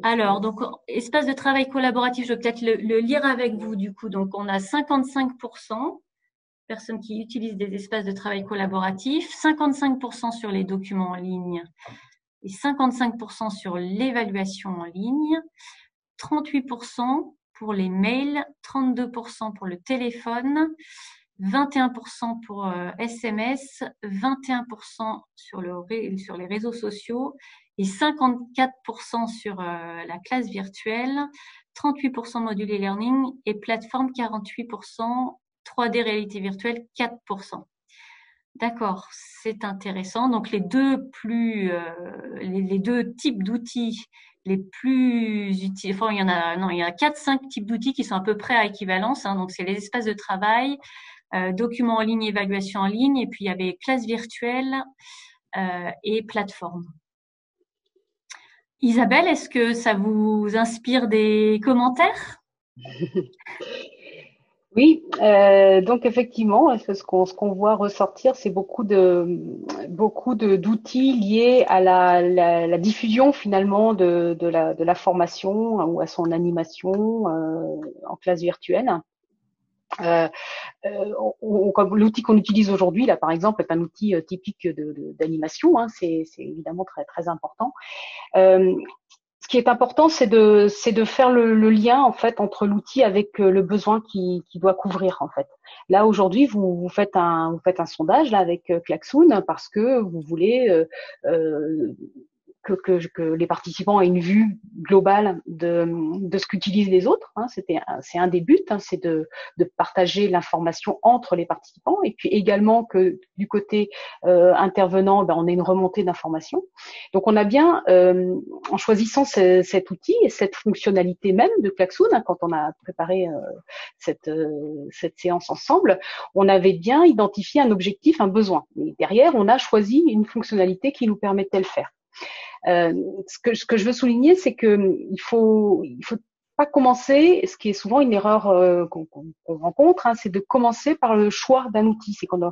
Alors, donc, espace de travail collaboratif, je vais peut-être le lire avec vous, du coup. Donc, on a 55%. personnes qui utilisent des espaces de travail collaboratifs, 55% sur les documents en ligne et 55% sur l'évaluation en ligne, 38% pour les mails, 32% pour le téléphone, 21% pour SMS, 21% sur les réseaux sociaux et 54% sur la classe virtuelle, 38% module e-learning et plateforme 48%, 3D réalité virtuelle 4%. D'accord, c'est intéressant. Donc les deux types d'outils les plus utiles, enfin il y a 4-5 types d'outils qui sont à peu près à équivalence. Donc c'est les espaces de travail, documents en ligne, évaluation en ligne, et puis il y avait classe virtuelle et plateforme. Isabelle, est-ce que ça vous inspire des commentaires? Oui, donc effectivement, ce qu'on voit ressortir, c'est beaucoup d'outils liés à la diffusion finalement de la formation ou à son animation en classe virtuelle. Comme l'outil qu'on utilise aujourd'hui, là par exemple, est un outil typique d'animation. C'est évidemment très très important. Ce qui est important, c'est de faire le lien en fait entre l'outil avec le besoin qui doit couvrir en fait. Là aujourd'hui, vous faites un sondage là avec Klaxoon parce que vous voulez que les participants aient une vue globale de ce qu'utilisent les autres. C'est un des buts, c'est de partager l'information entre les participants et puis également que du côté intervenant, on ait une remontée d'informations. Donc on a bien, en choisissant cet outil et cette fonctionnalité même de Klaxoon, quand on a préparé cette séance ensemble, on avait bien identifié un objectif, un besoin. Et derrière, on a choisi une fonctionnalité qui nous permettait de le faire. Ce que je veux souligner, c'est que il faut pas commencer, ce qui est souvent une erreur qu'on rencontre, c'est de commencer par le choix d'un outil. C'est qu'on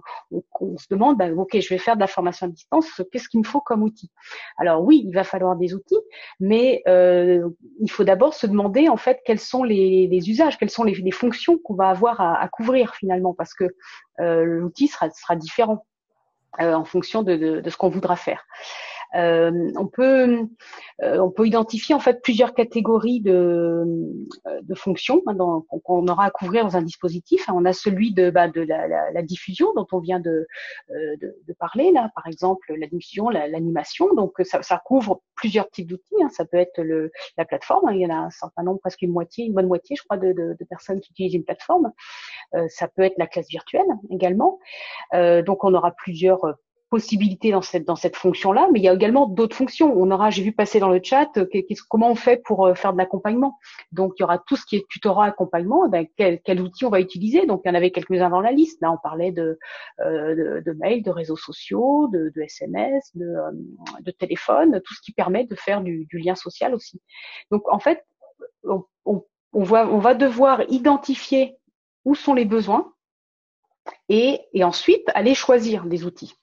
se demande, ok, je vais faire de la formation à distance, qu'est-ce qu'il me faut comme outil? Alors oui, il va falloir des outils, mais il faut d'abord se demander en fait quels sont les usages, quelles sont les fonctions qu'on va avoir à couvrir finalement, parce que l'outil sera différent en fonction de ce qu'on voudra faire. On peut identifier en fait plusieurs catégories de fonctions qu'on aura à couvrir dans un dispositif. On a celui de la diffusion dont on vient de parler là, par exemple la diffusion, l'animation. Donc ça couvre plusieurs types d'outils. Ça peut être la plateforme. Il y en a un certain nombre, presque une bonne moitié, je crois, de personnes qui utilisent une plateforme. Ça peut être la classe virtuelle également. Donc on aura plusieurs possibilités dans cette fonction-là, mais il y a également d'autres fonctions. J'ai vu passer dans le chat, comment on fait pour faire de l'accompagnement. Donc, il y aura tout ce qui est tutorat, accompagnement, quel outil on va utiliser. Donc, il y en avait quelques-uns dans la liste. Là, on parlait de mails, de réseaux sociaux, de SMS, de téléphone, tout ce qui permet de faire du lien social aussi. Donc, en fait, on va devoir identifier où sont les besoins et ensuite aller choisir des outils.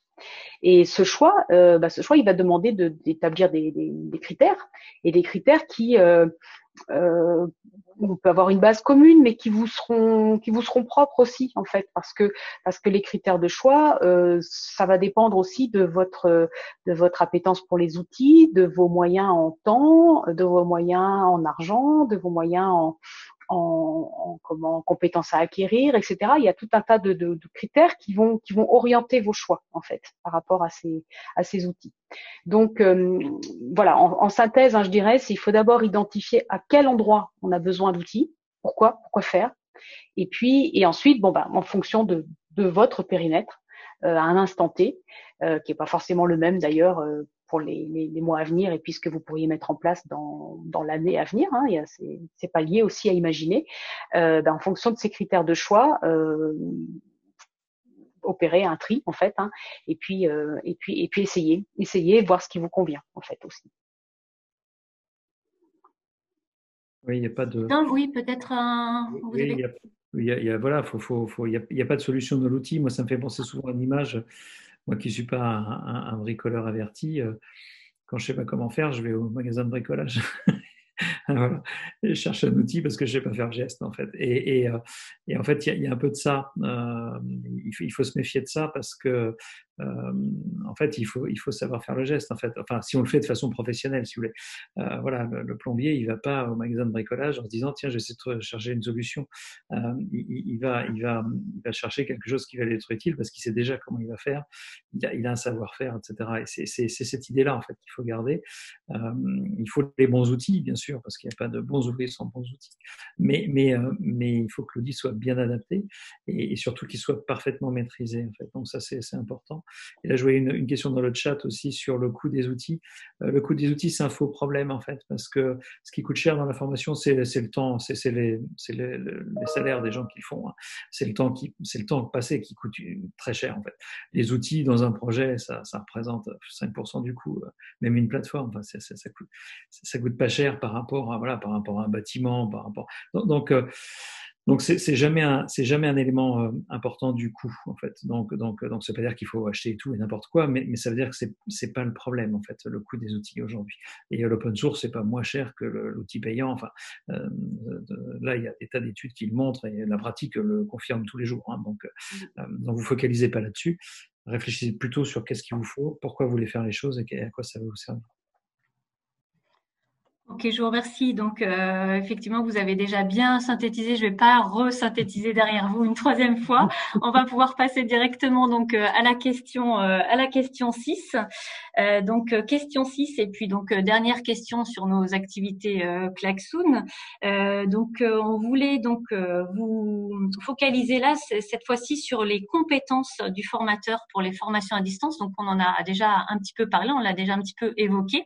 Et ce choix, il va demander d'établir des critères, et des critères qui, on peut avoir une base commune, mais qui vous seront propres aussi en fait, parce que les critères de choix, ça va dépendre aussi de votre appétence pour les outils, de vos moyens en temps, de vos moyens en argent, de vos moyens en compétences à acquérir, etc. Il y a tout un tas de critères qui vont orienter vos choix en fait par rapport à ces outils. Donc voilà, en synthèse, je dirais, il faut d'abord identifier à quel endroit on a besoin d'outils, pourquoi faire, et ensuite, en fonction de votre périmètre, à un instant T, qui est pas forcément le même d'ailleurs pour les mois à venir et puis ce que vous pourriez mettre en place dans l'année à venir. C'est pas lié aussi à imaginer. En fonction de ces critères de choix, opérer un tri en fait, et puis essayer voir ce qui vous convient en fait aussi. Oui, il n'y a pas de. Non, oui, peut-être Oui, il y a pas de solution de l'outil. Moi, ça me fait penser souvent à une image. Moi, qui suis pas un bricoleur averti, quand je sais pas comment faire, je vais au magasin de bricolage. Voilà. Je cherche un outil parce que je sais pas faire le geste en fait. Et en fait, il y a un peu de ça. Il faut se méfier de ça parce que en fait, il faut savoir faire le geste en fait. Enfin, si on le fait de façon professionnelle, si vous voulez. Voilà, le plombier, il va pas au magasin de bricolage en se disant tiens, j'essaie de chercher une solution. Il va chercher quelque chose qui va lui être utile parce qu'il sait déjà comment il va faire. Il a un savoir-faire, etc. Et c'est cette idée-là en fait qu'il faut garder. Il faut les bons outils, bien sûr, parce qu'il n'y a pas de bons ouvriers sans bons outils. Mais il faut que l'outil soit bien adapté et surtout qu'il soit parfaitement maîtrisé. En fait. Donc ça, c'est important. Et là, je voyais une question dans le chat aussi sur le coût des outils. Le coût des outils, c'est un faux problème, en fait, parce que ce qui coûte cher dans la formation, c'est le temps, c'est les salaires des gens qui le font. Hein. C'est le temps passé qui coûte très cher, en fait. Les outils dans un projet, ça représente 5% du coût, même une plateforme. Enfin, ça coûte pas cher par rapport à un bâtiment, donc c'est jamais un élément important du coût en fait. Donc ça veut pas dire qu'il faut acheter tout et n'importe quoi, mais ça veut dire que c'est pas le problème en fait, le coût des outils aujourd'hui. Et l'open source c'est pas moins cher que l'outil payant. Enfin là il y a des tas d'études qui le montrent et la pratique le confirme tous les jours. Hein. Donc vous focalisez pas là-dessus. Réfléchissez plutôt sur qu'est-ce qu'il vous faut, pourquoi vous voulez faire les choses et à quoi ça va vous servir. Ok, je vous remercie. Donc, effectivement, vous avez déjà bien synthétisé. Je ne vais pas resynthétiser derrière vous une troisième fois. On va pouvoir passer directement donc à la question 6. Question 6 et puis donc dernière question sur nos activités Klaxoon. On voulait donc vous focaliser là cette fois-ci sur les compétences du formateur pour les formations à distance. Donc, on en a déjà un petit peu parlé, on l'a déjà un petit peu évoqué.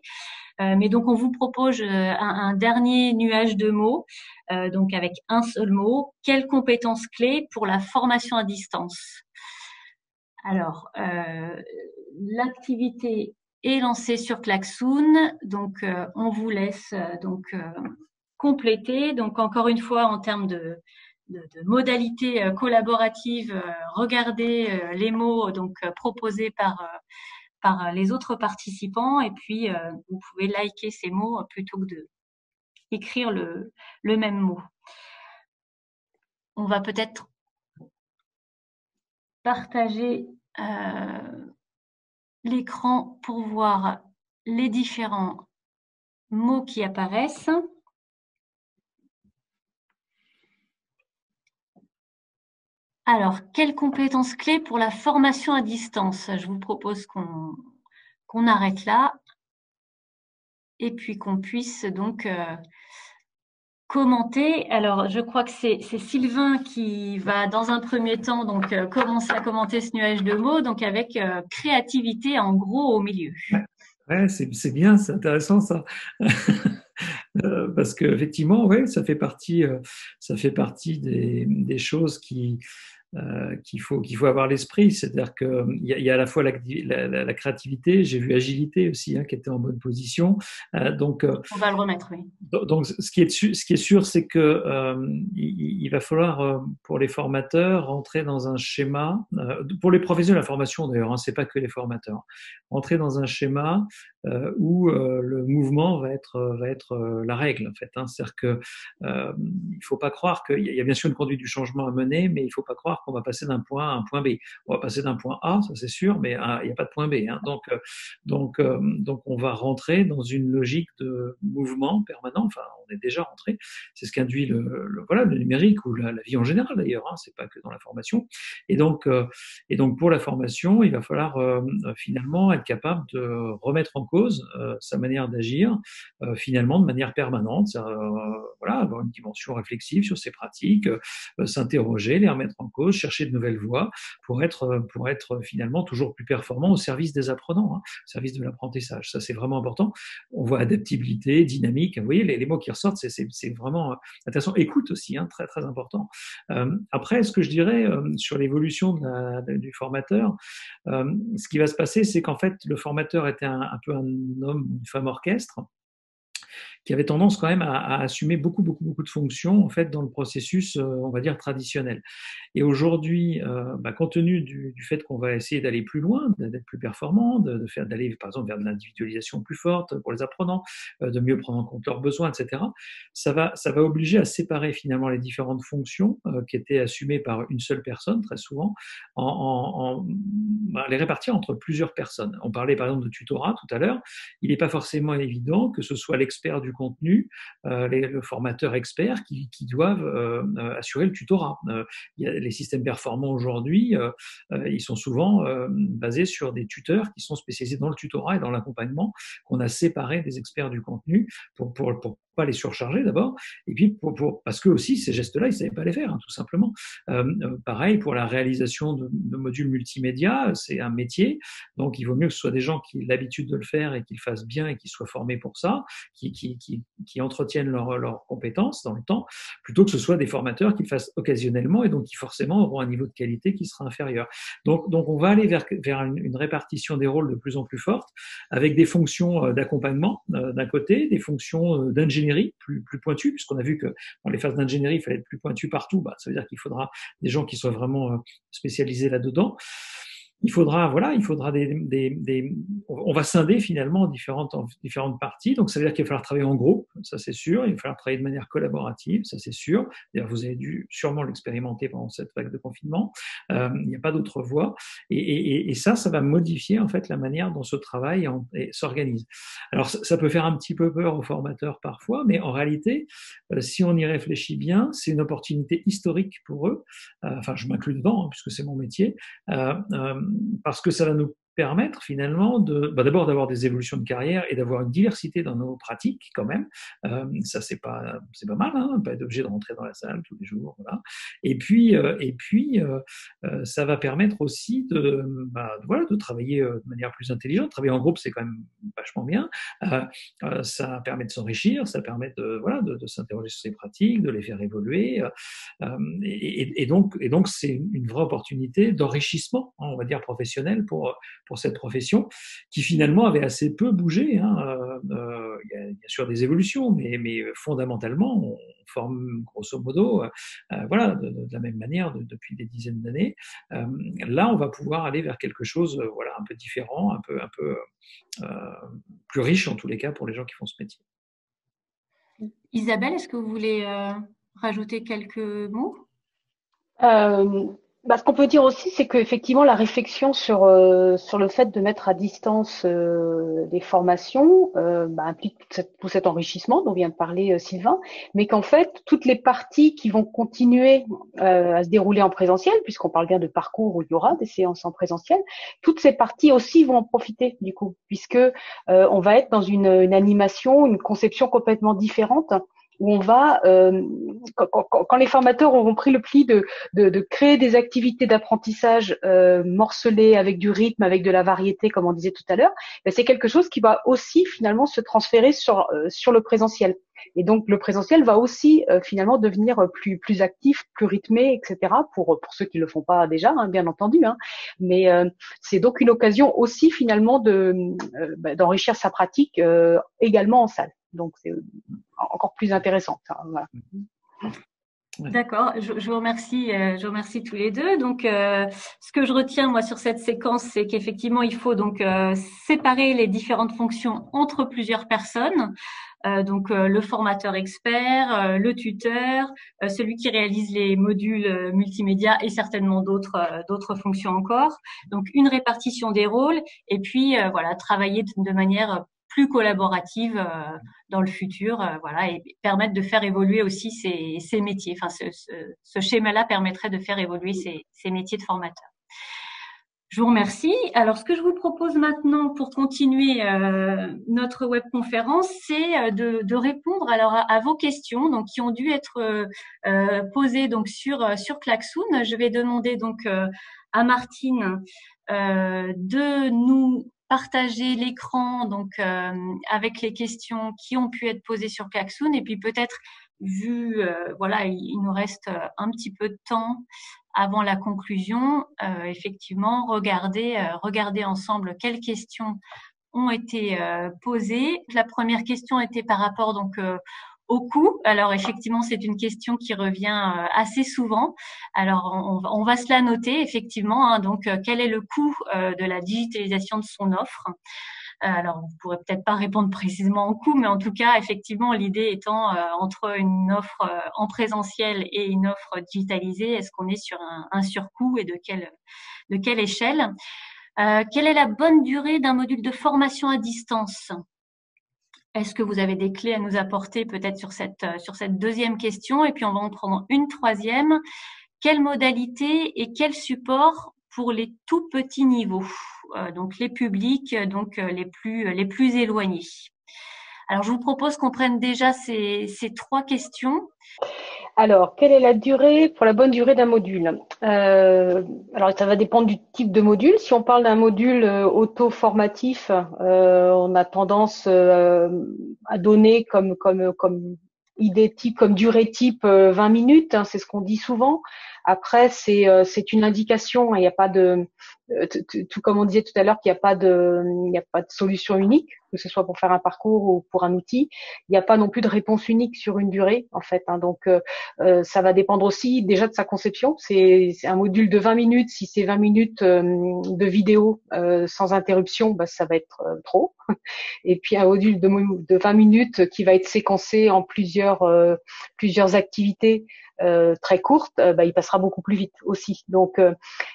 Mais donc, on vous propose un dernier nuage de mots, donc avec un seul mot. Quelles compétences clés pour la formation à distance? Alors, l'activité est lancée sur Klaxoon, donc on vous laisse compléter. Donc, encore une fois, en termes de modalités collaboratives, regardez les mots proposés par les autres participants et puis vous pouvez liker ces mots plutôt que de écrire le même mot. On va peut-être partager l'écran pour voir les différents mots qui apparaissent. Alors, quelles compétences clés pour la formation à distance? Je vous propose qu'on arrête là et puis qu'on puisse donc commenter. Alors, je crois que c'est Sylvain qui va, dans un premier temps, donc commencer à commenter ce nuage de mots, donc avec créativité en gros au milieu. Ouais, c'est bien, c'est intéressant ça. Parce qu'effectivement, ouais, ça fait partie des choses qu'il faut avoir l'esprit. C'est-à-dire qu'il y a à la fois la créativité, j'ai vu agilité aussi, hein, qui était en bonne position. On va le remettre, oui. Donc, ce qui est sûr, c'est que il va falloir pour les formateurs rentrer dans un schéma. Pour les professionnels de la formation d'ailleurs, hein, c'est pas que les formateurs. Rentrer dans un schéma où le mouvement va être la règle en fait. Hein. C'est-à-dire que il faut pas croire qu'il y a bien sûr une conduite du changement à mener, mais il faut pas croire qu'on va passer d'un point A à un point B. On va passer d'un point A, ça c'est sûr, mais il n'y a pas de point B. Hein. Donc on va rentrer dans une logique de mouvement permanent. Enfin, on est déjà rentré. C'est ce qu'induit le numérique ou la vie en général d'ailleurs. Hein. C'est pas que dans la formation. Et donc pour la formation, il va falloir finalement être capable de remettre en cause sa manière d'agir, finalement de manière permanente. Avoir une dimension réflexive sur ses pratiques, s'interroger, les remettre en cause, chercher de nouvelles voies pour être finalement toujours plus performant au service des apprenants, hein, au service de l'apprentissage. Ça, c'est vraiment important. On voit adaptabilité, dynamique. Vous voyez, les mots qui ressortent, c'est vraiment intéressant. Écoute aussi, hein, très, très important. Après, ce que je dirais sur l'évolution du formateur, ce qui va se passer, c'est qu'en fait, le formateur était un peu un homme, une femme orchestre. qui avaient tendance quand même à assumer beaucoup de fonctions en fait dans le processus, on va dire traditionnel. Et aujourd'hui, compte tenu du fait qu'on va essayer d'aller plus loin, d'être plus performant, d'aller par exemple vers de l'individualisation plus forte pour les apprenants, de mieux prendre en compte leurs besoins, etc. Ça va obliger à séparer finalement les différentes fonctions qui étaient assumées par une seule personne très souvent, les répartir entre plusieurs personnes. On parlait par exemple de tutorat tout à l'heure. Il n'est pas forcément évident que ce soit l'expert du contenu, le formateur expert qui doivent assurer le tutorat. Les systèmes performants aujourd'hui, ils sont souvent basés sur des tuteurs qui sont spécialisés dans le tutorat et dans l'accompagnement, qu'on a séparés des experts du contenu pour pas les surcharger d'abord, et puis parce que aussi ces gestes-là, ils ne savaient pas les faire, tout simplement. Pareil pour la réalisation de modules multimédia, c'est un métier, donc il vaut mieux que ce soit des gens qui aient l'habitude de le faire et qui le fassent bien et qui soient formés pour ça, qui entretiennent leurs compétences dans le temps, plutôt que ce soit des formateurs qui le fassent occasionnellement et donc qui forcément auront un niveau de qualité qui sera inférieur. Donc on va aller vers une répartition des rôles de plus en plus forte, avec des fonctions d'accompagnement d'un côté, des fonctions d'ingénierie plus pointues, puisqu'on a vu que dans les phases d'ingénierie, il fallait être plus pointu partout. Ça veut dire qu'il faudra des gens qui soient vraiment spécialisés là-dedans. Il faudra on va scinder finalement en différentes parties. Donc, ça veut dire qu'il va falloir travailler en groupe, ça c'est sûr. Il va falloir travailler de manière collaborative, ça c'est sûr. D'ailleurs, vous avez dû sûrement l'expérimenter pendant cette vague de confinement. Il n'y a pas d'autre voie. Et ça va modifier en fait la manière dont ce travail s'organise. Alors, ça peut faire un petit peu peur aux formateurs parfois, mais en réalité, si on y réfléchit bien, c'est une opportunité historique pour eux. Je m'inclus dedans, puisque c'est mon métier. Parce que ça va nous permettre finalement d'abord d'avoir des évolutions de carrière et d'avoir une diversité dans nos pratiques quand même. Ça c'est pas mal, pas être obligé de rentrer dans la salle tous les jours, voilà. Et puis ça va permettre aussi de travailler de manière plus intelligente. Travailler en groupe, c'est quand même vachement bien. Ça permet de s'enrichir, ça permet de s'interroger sur ses pratiques, de les faire évoluer. Et donc c'est une vraie opportunité d'enrichissement, on va dire professionnel pour cette profession qui finalement avait assez peu bougé. Il y a bien sûr des évolutions, mais fondamentalement on forme grosso modo de la même manière depuis des dizaines d'années. Là on va pouvoir aller vers quelque chose un peu différent, un peu plus riche en tous les cas pour les gens qui font ce métier. Isabelle, est-ce que vous voulez rajouter quelques mots? Ce qu'on peut dire aussi, c'est qu'effectivement, la réflexion sur le fait de mettre à distance des formations implique tout cet enrichissement dont vient de parler Sylvain, mais qu'en fait, toutes les parties qui vont continuer à se dérouler en présentiel, puisqu'on parle bien de parcours où il y aura des séances en présentiel, toutes ces parties aussi vont en profiter du coup, puisque on va être dans une animation, une conception complètement différente, où on va, quand les formateurs auront pris le pli de créer des activités d'apprentissage morcelées avec du rythme, avec de la variété, comme on disait tout à l'heure, c'est quelque chose qui va aussi finalement se transférer sur le présentiel. Et donc le présentiel va aussi finalement devenir plus actif, plus rythmé, etc. pour ceux qui le font pas déjà, bien entendu. Mais c'est donc une occasion aussi finalement d'enrichir sa pratique également en salle. Donc c'est encore plus intéressant. Voilà. D'accord, je vous remercie tous les deux. Donc, ce que je retiens moi sur cette séquence, c'est qu'effectivement, il faut donc séparer les différentes fonctions entre plusieurs personnes. Donc, le formateur expert, le tuteur, celui qui réalise les modules multimédia et certainement d'autres fonctions encore. Donc, une répartition des rôles et puis travailler de manière plus collaborative dans le futur, et permettre de faire évoluer aussi ces métiers. Enfin, ce schéma-là permettrait de faire évoluer ces métiers de formateur. Je vous remercie. Alors, ce que je vous propose maintenant pour continuer notre webconférence, c'est de répondre à vos questions, donc qui ont dû être posées donc sur Klaxoon. Je vais demander donc à Martine de nous partager l'écran donc avec les questions qui ont pu être posées sur Klaxoon, et puis peut-être vu il nous reste un petit peu de temps avant la conclusion, effectivement regarder ensemble quelles questions ont été posées. La première question était par rapport donc au coût. Alors effectivement, c'est une question qui revient assez souvent. Alors on va se la noter effectivement. Hein, donc quel est le coût de la digitalisation de son offre? Alors vous pourrez peut-être pas répondre précisément en coût, mais en tout cas effectivement l'idée étant entre une offre en présentiel et une offre digitalisée, est-ce qu'on est sur un surcoût et de quelle échelle? Quelle est la bonne durée d'un module de formation à distance? Est-ce que vous avez des clés à nous apporter peut-être sur cette deuxième question? Et puis, on va en prendre une troisième. Quelle modalité et quel support pour les tout petits niveaux? Donc, les publics, donc les plus éloignés. Alors, je vous propose qu'on prenne déjà ces trois questions. Alors, quelle est la durée pour la bonne durée d'un module? Alors, ça va dépendre du type de module. Si on parle d'un module auto-formatif, on a tendance à donner comme idée type, comme durée type 20 minutes. Hein, c'est ce qu'on dit souvent. Après, c'est une indication. Il n'y a pas de tout comme on disait tout à l'heure qu'il il n'y a pas de solution unique, que ce soit pour faire un parcours ou pour un outil. Il n'y a pas non plus de réponse unique sur une durée, en fait. Hein, donc, ça va dépendre aussi déjà de sa conception. C'est un module de 20 minutes. Si c'est 20 minutes de vidéo sans interruption, bah, ça va être trop. Et puis un module de 20 minutes qui va être séquencé en plusieurs activités très courtes, bah, il passera beaucoup plus vite aussi. Donc il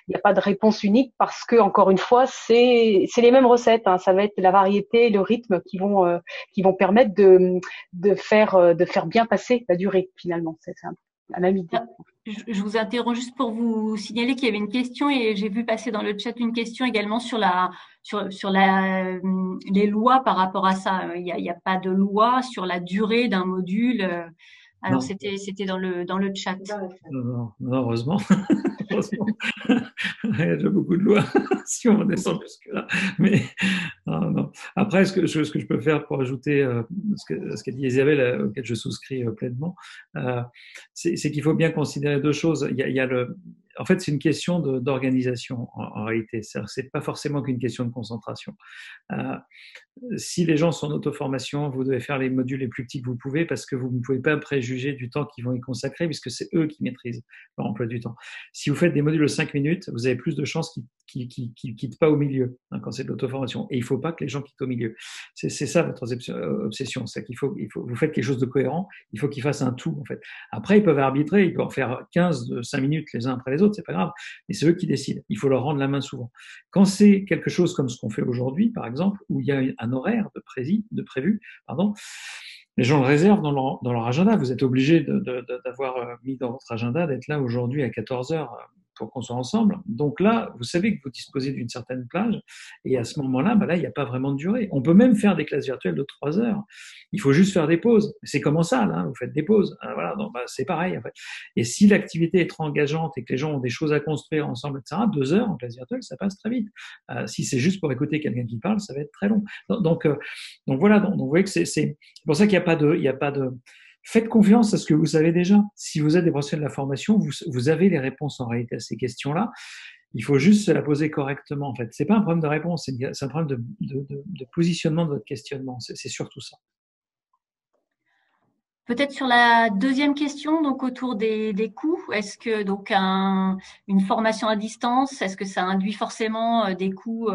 n'y a pas de réponse unique parce que encore une fois c'est les mêmes recettes. Hein. Ça va être la variété, le rythme qui vont permettre de faire bien passer la durée finalement. C'est la même idée. Je vous interromps juste pour vous signaler qu'il y avait une question et j'ai vu passer dans le chat une question également sur les lois par rapport à ça. Il y a pas de loi sur la durée d'un module. Alors c'était dans le chat. Non, heureusement. Heureusement. Il y a déjà beaucoup de lois si on descend jusque-là. Mais non. Après, ce que je peux faire pour ajouter ce qu'a dit Isabelle, auquel je souscris pleinement, c'est qu'il faut bien considérer deux choses. Il y a en fait, c'est une question d'organisation en réalité. C'est pas forcément qu'une question de concentration. Si les gens sont en auto-formation, vous devez faire les modules les plus petits que vous pouvez parce que vous ne pouvez pas préjuger du temps qu'ils vont y consacrer puisque c'est eux qui maîtrisent leur emploi du temps. Si vous faites des modules de 5 minutes, vous avez plus de chances qu'ils quittent pas au milieu quand c'est de l'auto-formation. Et il ne faut pas que les gens quittent au milieu. C'est ça votre obsession. C'est qu'il faut, vous faites quelque chose de cohérent, il faut qu'ils fassent un tout en fait. Après, ils peuvent arbitrer, ils peuvent en faire 15 de 5 minutes les uns après les autres, c'est pas grave. Mais c'est eux qui décident. Il faut leur rendre la main souvent. Quand c'est quelque chose comme ce qu'on fait aujourd'hui, par exemple, où il y a un horaire de prévu, les gens le réservent dans leur agenda. Vous êtes obligé d'avoir mis dans votre agenda d'être là aujourd'hui à 14 heures pour qu'on soit ensemble. Donc là, vous savez que vous disposez d'une certaine plage et à ce moment-là, bah là, il n'y a pas vraiment de durée. On peut même faire des classes virtuelles de 3 heures. Il faut juste faire des pauses. C'est comme en salle, hein, vous faites des pauses. Voilà, donc bah, c'est pareil en fait. Et si l'activité est trop engageante et que les gens ont des choses à construire ensemble, etc., 2 heures en classe virtuelle, ça passe très vite. Si c'est juste pour écouter quelqu'un qui parle, ça va être très long. Donc voilà, donc vous voyez que c'est pour ça qu'il n'y a pas de faites confiance à ce que vous savez déjà. Si vous êtes des professionnels de la formation, vous avez les réponses en réalité à ces questions-là. Il faut juste se la poser correctement. En fait, c'est pas un problème de réponse, c'est un problème de positionnement de votre questionnement. C'est surtout ça. Peut-être sur la deuxième question, donc autour des coûts, est-ce que donc une formation à distance, est-ce que ça induit forcément des coûts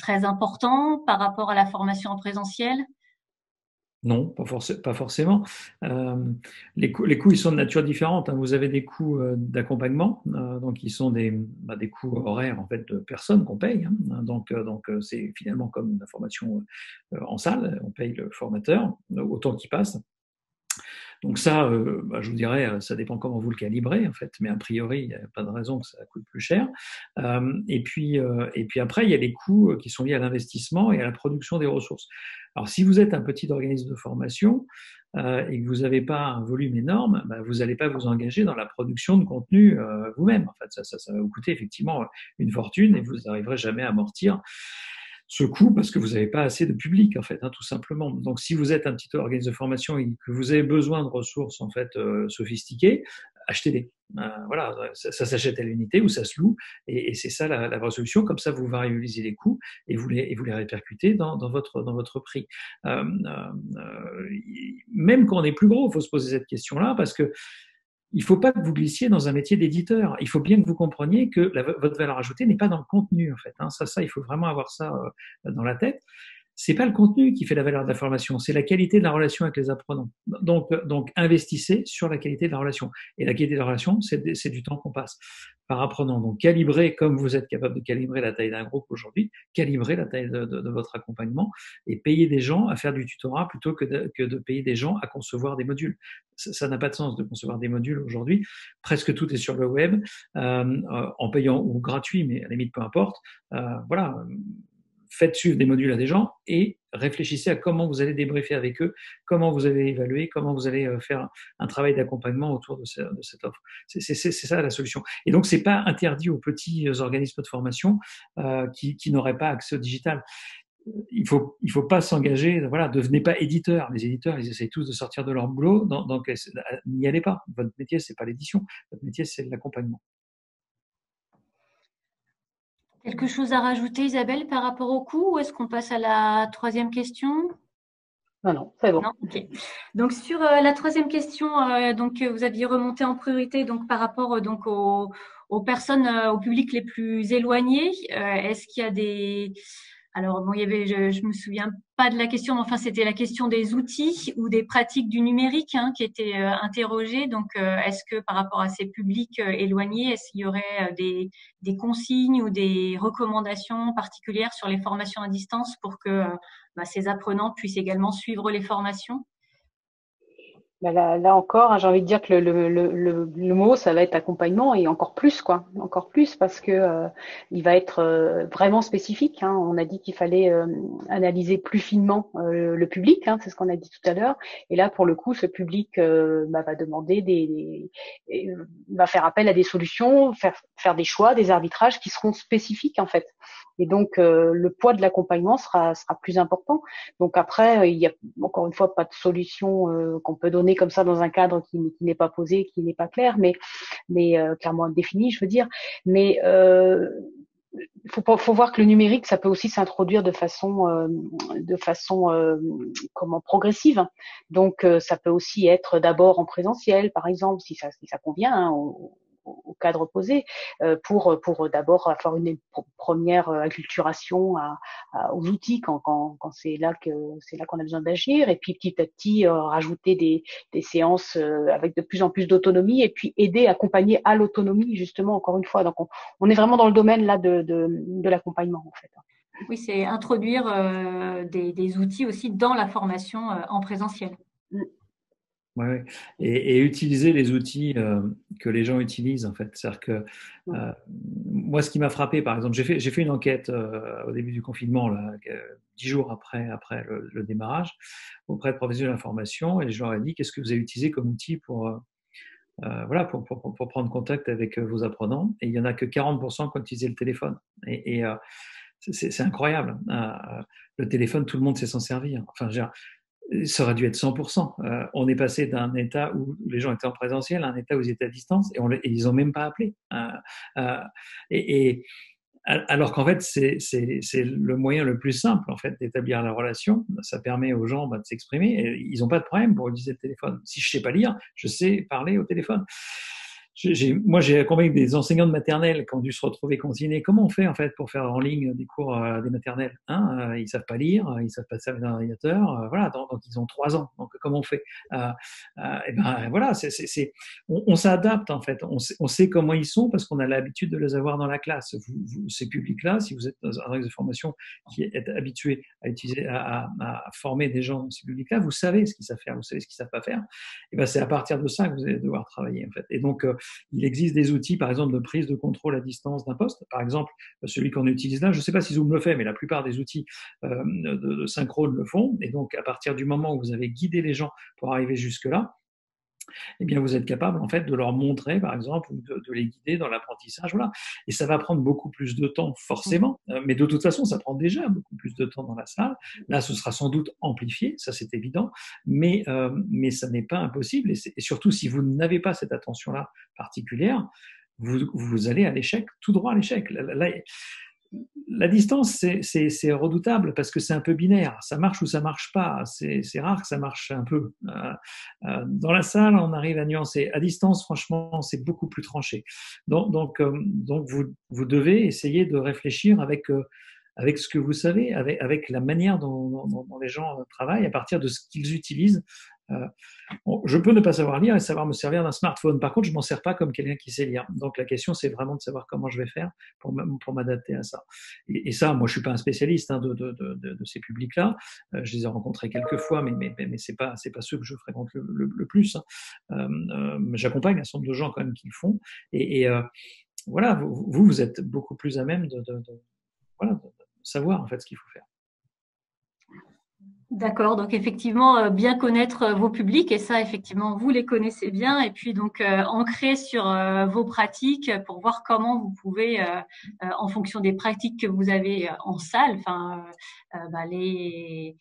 très importants par rapport à la formation en présentiel? Non, pas forcément. Les coûts, ils sont de nature différente. Hein. Vous avez des coûts d'accompagnement, donc qui sont des coûts horaires en fait de personnes qu'on paye. Hein. Donc c'est finalement comme la formation en salle, on paye le formateur autant qu'il passe. Donc ça, je vous dirais, ça dépend comment vous le calibrez en fait, mais a priori, il n'y a pas de raison que ça coûte plus cher. Et puis après, il y a les coûts qui sont liés à l'investissement et à la production des ressources. Alors si vous êtes un petit organisme de formation et que vous n'avez pas un volume énorme, vous n'allez pas vous engager dans la production de contenu vous-même. En fait, ça va vous coûter effectivement une fortune et vous n'arriverez jamais à amortir ce coût parce que vous n'avez pas assez de public en fait, hein, tout simplement. Donc si vous êtes un petit organisme de formation et que vous avez besoin de ressources en fait sophistiquées, achetez des. Voilà, ça s'achète à l'unité ou ça se loue, et c'est ça la vraie solution. Comme ça, vous variabilisez les coûts et vous les répercutez dans votre prix. Même quand on est plus gros, il faut se poser cette question-là, parce que il ne faut pas que vous glissiez dans un métier d'éditeur. Il faut bien que vous compreniez que votre valeur ajoutée n'est pas dans le contenu, en fait. Ça, il faut vraiment avoir ça dans la tête. C'est pas le contenu qui fait la valeur de la formation, c'est la qualité de la relation avec les apprenants. Donc investissez sur la qualité de la relation. Et la qualité de la relation, c'est du temps qu'on passe par apprenant. Donc calibrez, comme vous êtes capable de calibrer la taille d'un groupe aujourd'hui, calibrez la taille de votre accompagnement et payez des gens à faire du tutorat plutôt que de payer des gens à concevoir des modules. Ça n'a pas de sens de concevoir des modules aujourd'hui. Presque tout est sur le web, en payant ou gratuit, mais à la limite peu importe. Voilà. Faites suivre des modules à des gens et réfléchissez à comment vous allez débriefer avec eux, comment vous allez évaluer, comment vous allez faire un travail d'accompagnement autour de cette offre. C'est ça la solution. Et donc, c'est pas interdit aux petits organismes de formation qui n'auraient pas accès au digital. Il faut pas s'engager. Voilà, devenez pas éditeur. Les éditeurs, ils essayent tous de sortir de leur boulot. Donc, n'y allez pas. Votre métier, c'est pas l'édition. Votre métier, c'est l'accompagnement. Quelque chose à rajouter, Isabelle, par rapport au coût, ou est-ce qu'on passe à la troisième question? Non, c'est bon. Non, ok. Donc sur la troisième question, vous aviez remonté en priorité donc par rapport aux personnes, au public les plus éloignés. Est-ce qu'il y a des... Alors bon, il y avait, je me souviens pas de la question, mais enfin c'était la question des outils ou des pratiques du numérique qui était interrogée. Donc est-ce que par rapport à ces publics éloignés, est-ce qu'il y aurait des consignes ou des recommandations particulières sur les formations à distance pour que ces apprenants puissent également suivre les formations? Là encore, j'ai envie de dire que le mot, ça va être accompagnement, et encore plus, quoi. Encore plus, parce que il va être vraiment spécifique. On a dit qu'il fallait analyser plus finement le public, c'est ce qu'on a dit tout à l'heure. Et là, pour le coup, ce public va demander va faire appel à des solutions, faire des choix, des arbitrages qui seront spécifiques, en fait. Et donc, le poids de l'accompagnement sera plus important. Donc après, il y a encore une fois pas de solution qu'on peut donner comme ça dans un cadre qui n'est pas posé, qui n'est pas clair, mais clairement défini, je veux dire. Mais faut voir que le numérique, ça peut aussi s'introduire de façon progressive. Donc ça peut aussi être d'abord en présentiel, par exemple, si ça convient, au cadre posé, pour d'abord avoir une première acculturation aux outils quand c'est là qu'on a besoin d'agir, et puis petit à petit rajouter des séances avec de plus en plus d'autonomie, et puis aider, accompagner à l'autonomie, justement, encore une fois. Donc on est vraiment dans le domaine là de l'accompagnement, en fait. Oui, c'est introduire des outils aussi dans la formation en présentiel. Ouais. Et utiliser les outils que les gens utilisent, en fait. C'est-à-dire que moi, ce qui m'a frappé, par exemple, j'ai fait une enquête au début du confinement, là, 10 jours après le démarrage, auprès de professionnels de la formation, et je leur ai dit: qu'est-ce que vous avez utilisé comme outil pour prendre contact avec vos apprenants? Et il y en a que 40% qui ont utilisé le téléphone. Et c'est incroyable. Le téléphone, tout le monde sait s'en servir. Enfin, ça aurait dû être 100%. On est passé d'un état où les gens étaient en présentiel à un état où ils étaient à distance, et ils n'ont même pas appelé. Alors qu'en fait, c'est le moyen le plus simple, en fait, d'établir la relation. Ça permet aux gens de s'exprimer. Et ils n'ont pas de problème pour utiliser le téléphone. Si je ne sais pas lire, je sais parler au téléphone. Moi, j'ai accompagné des enseignants de maternelle qui ont dû se retrouver consignés. Comment on fait, en fait, pour faire en ligne des cours des maternelles? Ils savent pas lire, ils savent pas servir d'un ordinateur. Voilà, donc ils ont 3 ans. Donc comment on fait? Et ben voilà, on s'adapte, en fait. On sait comment ils sont parce qu'on a l'habitude de les avoir dans la classe. Ces publics-là, si vous êtes dans un organisme de formation qui est habitué à utiliser, à former des gens dans ces publics-là, vous savez ce qu'ils savent faire, vous savez ce qu'ils savent pas faire. Et ben c'est à partir de ça que vous allez devoir travailler, en fait. Et donc il existe des outils, par exemple, de prise de contrôle à distance d'un poste. Par exemple, celui qu'on utilise là, je ne sais pas si Zoom le fait, mais la plupart des outils de synchrone le font. Et donc, à partir du moment où vous avez guidé les gens pour arriver jusque-là, eh bien, vous êtes capable, en fait, de leur montrer, par exemple, ou de les guider dans l'apprentissage, voilà. Et ça va prendre beaucoup plus de temps, forcément, mais de toute façon, ça prend déjà beaucoup plus de temps dans la salle. Là, ce sera sans doute amplifié, ça c'est évident, mais ça n'est pas impossible. Et surtout, si vous n'avez pas cette attention-là particulière, vous allez à l'échec, tout droit à l'échec. La distance, c'est redoutable parce que c'est un peu binaire. Ça marche ou ça marche pas. C'est rare que ça marche un peu. Dans la salle, on arrive à nuancer. À distance, franchement, c'est beaucoup plus tranché. Donc vous devez essayer de réfléchir avec ce que vous savez, avec la manière dont les gens travaillent, à partir de ce qu'ils utilisent. Bon, je peux ne pas savoir lire et savoir me servir d'un smartphone. Par contre, je m'en sers pas comme quelqu'un qui sait lire. Donc la question, c'est vraiment de savoir comment je vais faire pour m'adapter à ça. Et ça, moi, je suis pas un spécialiste de ces publics-là. Je les ai rencontrés quelques fois, mais c'est pas ceux que je fréquente le plus. J'accompagne un certain nombre de gens quand même qui le font. Voilà, vous êtes beaucoup plus à même de savoir en fait ce qu'il faut faire. D'accord, donc effectivement, bien connaître vos publics, et ça, effectivement, vous les connaissez bien, et puis donc ancrer sur vos pratiques pour voir comment vous pouvez, en fonction des pratiques que vous avez en salle, enfin, les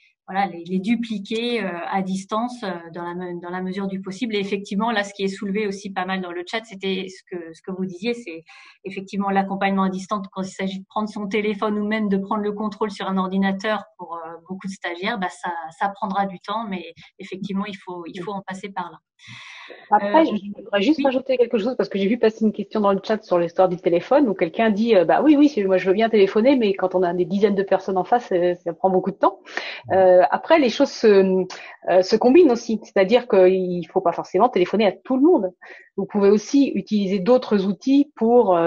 dupliquer à distance dans la mesure du possible. Et effectivement, là, ce qui est soulevé aussi pas mal dans le chat, c'était ce que vous disiez, c'est effectivement l'accompagnement à distance quand il s'agit de prendre son téléphone ou même de prendre le contrôle sur un ordinateur pour beaucoup de stagiaires, ça prendra du temps, mais effectivement, il faut en passer par là. Après, je voudrais juste rajouter quelque chose parce que j'ai vu passer une question dans le chat sur l'histoire du téléphone où quelqu'un dit oui, moi je veux bien téléphoner, mais quand on a des dizaines de personnes en face, ça prend beaucoup de temps. Après, les choses se combinent aussi, c'est-à-dire qu'il faut pas forcément téléphoner à tout le monde. Vous pouvez aussi utiliser d'autres outils pour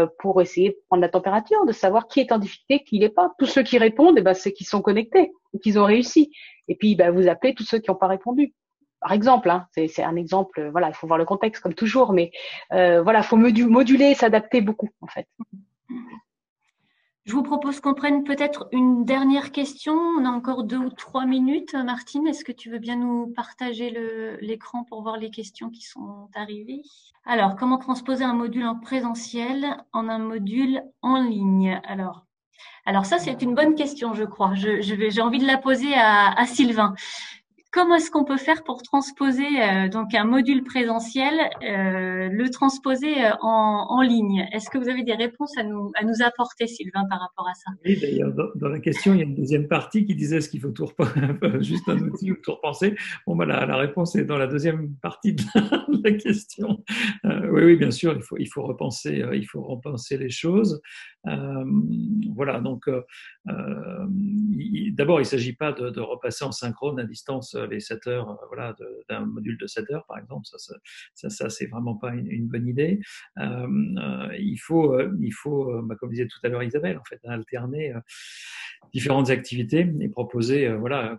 essayer de prendre la température, de savoir qui est en difficulté, qui l'est pas. Tous ceux qui répondent, c'est qu'ils sont connectés, qu'ils ont réussi. Et puis, vous appelez tous ceux qui n'ont pas répondu. Par exemple, c'est un exemple. Voilà, il faut voir le contexte comme toujours, mais il faut moduler et s'adapter beaucoup en fait. Je vous propose qu'on prenne peut-être une dernière question. On a encore 2 ou 3 minutes. Martine, est-ce que tu veux bien nous partager l'écran pour voir les questions qui sont arrivées? Alors, comment transposer un module en présentiel en un module en ligne? Alors ça, c'est une bonne question, je crois. J'ai envie de la poser à Sylvain. Comment est-ce qu'on peut faire pour transposer donc un module présentiel, le transposer en ligne? Est-ce que vous avez des réponses à nous apporter, Sylvain, par rapport à ça? Oui, d'ailleurs, dans la question, il y a une deuxième partie qui disait est-ce qu'il faut tout juste un outil ou tout repenser. Bon, la réponse est dans la deuxième partie de la question. Oui, bien sûr, il faut repenser les choses. Voilà, donc d'abord, il ne s'agit pas de repasser en synchrone à distance les 7 heures, d'un module de 7 heures, par exemple. Ça c'est vraiment pas une bonne idée. Il faut, comme disait tout à l'heure Isabelle, en fait, alterner différentes activités et proposer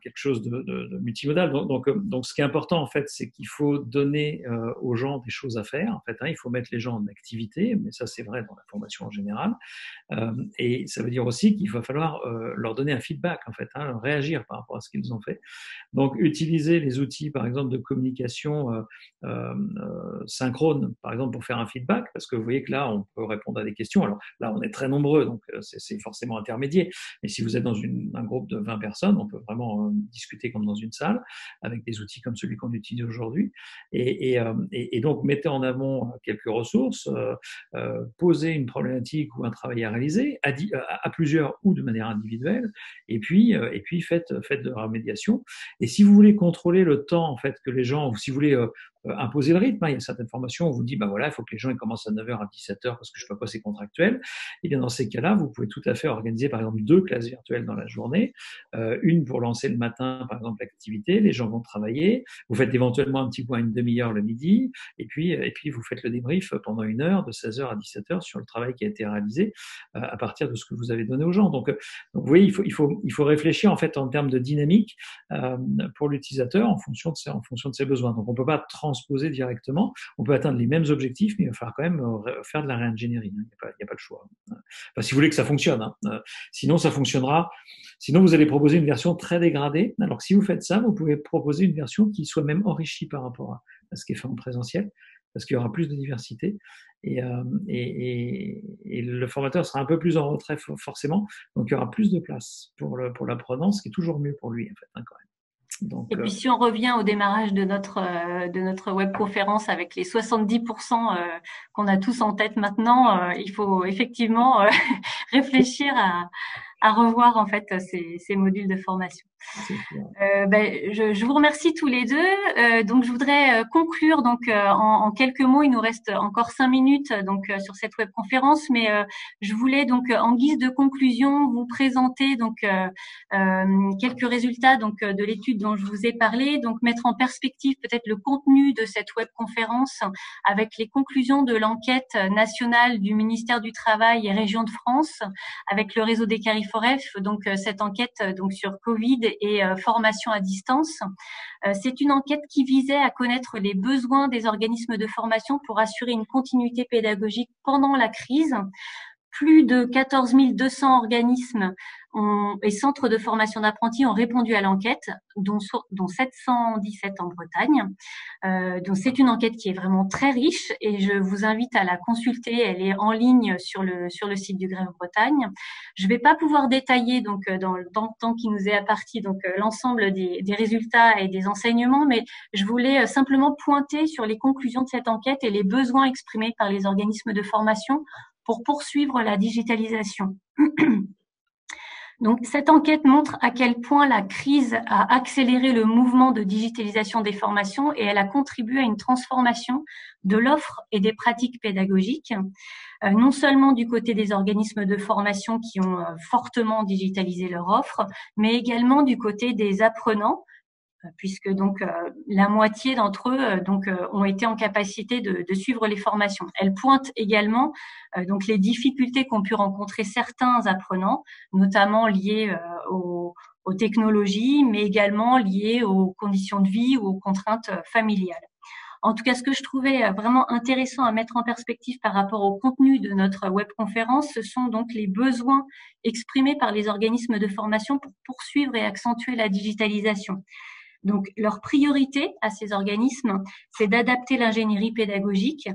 quelque chose de multimodal. Donc, ce qui est important, en fait, c'est qu'il faut donner aux gens des choses à faire. En fait, il faut mettre les gens en activité, mais ça, c'est vrai dans la formation en général. Et ça veut dire aussi qu'il va falloir leur donner un feedback, en fait, réagir par rapport à ce qu'ils ont fait. Donc, utiliser les outils, par exemple, de communication synchrone, par exemple, pour faire un feedback, parce que vous voyez que là, on peut répondre à des questions. Alors là, on est très nombreux, donc c'est forcément intermédiaire. Mais si vous êtes dans un groupe de 20 personnes, on peut vraiment discuter comme dans une salle, avec des outils comme celui qu'on utilise aujourd'hui. Et donc, mettez en avant quelques ressources, posez une problématique ou un travail à réaliser, à plusieurs ou de manière individuelle, et puis faites de la remédiation. Et si vous voulez contrôler le temps, en fait, que les gens, ou si vous voulez imposer le rythme, il y a certaines formations où on vous dit, il faut que les gens ils commencent à 9h à 17h parce que je ne sais pas, c'est contractuel. Et bien dans ces cas-là, vous pouvez tout à fait organiser par exemple 2 classes virtuelles dans la journée, une pour lancer le matin par exemple l'activité, les gens vont travailler, vous faites éventuellement un petit point une demi-heure le midi, et puis vous faites le débrief pendant 1 heure de 16h à 17h sur le travail qui a été réalisé à partir de ce que vous avez donné aux gens. Donc vous voyez, il faut réfléchir en fait en termes de dynamique pour l'utilisateur en fonction de ses besoins. Donc on peut pas transposer directement, on peut atteindre les mêmes objectifs, mais il va falloir quand même faire de la réingénierie. Il n'y a pas le choix. Enfin, si vous voulez que ça fonctionne, sinon ça fonctionnera. Sinon vous allez proposer une version très dégradée. Alors que si vous faites ça, vous pouvez proposer une version qui soit même enrichie par rapport à ce qui est fait en présentiel, parce qu'il y aura plus de diversité. Et le formateur sera un peu plus en retrait forcément, donc il y aura plus de place pour l'apprenant, ce qui est toujours mieux pour lui en fait, hein, quand même. Donc, et puis si on revient au démarrage de notre webconférence avec les 70% qu'on a tous en tête maintenant, il faut effectivement réfléchir à revoir en fait ces modules de formation. Je vous remercie tous les deux. Donc je voudrais conclure donc en quelques mots. Il nous reste encore 5 minutes donc sur cette webconférence, mais je voulais donc en guise de conclusion vous présenter donc quelques résultats donc de l'étude dont je vous ai parlé. Donc mettre en perspective peut-être le contenu de cette webconférence avec les conclusions de l'enquête nationale du ministère du Travail et Régions de France avec le réseau des Cariforef. Donc cette enquête donc sur Covid et formation à distance. C'est une enquête qui visait à connaître les besoins des organismes de formation pour assurer une continuité pédagogique pendant la crise. Plus de 14 200 organismes et centres de formation d'apprentis ont répondu à l'enquête, dont 717 en Bretagne. Donc c'est une enquête qui est vraiment très riche et je vous invite à la consulter. Elle est en ligne sur le site du Greffe Bretagne. Je ne vais pas pouvoir détailler donc dans le temps qui nous est imparti donc l'ensemble des résultats et des enseignements, mais je voulais simplement pointer sur les conclusions de cette enquête et les besoins exprimés par les organismes de formation pour poursuivre la digitalisation. Donc, cette enquête montre à quel point la crise a accéléré le mouvement de digitalisation des formations et elle a contribué à une transformation de l'offre et des pratiques pédagogiques, non seulement du côté des organismes de formation qui ont fortement digitalisé leur offre, mais également du côté des apprenants, puisque donc la moitié d'entre eux ont été en capacité de suivre les formations. Elle pointe également donc les difficultés qu'ont pu rencontrer certains apprenants, notamment liées aux technologies, mais également liées aux conditions de vie ou aux contraintes familiales. En tout cas, ce que je trouvais vraiment intéressant à mettre en perspective par rapport au contenu de notre webconférence, ce sont donc les besoins exprimés par les organismes de formation pour poursuivre et accentuer la digitalisation. Donc, leur priorité à ces organismes, c'est d'adapter l'ingénierie pédagogique,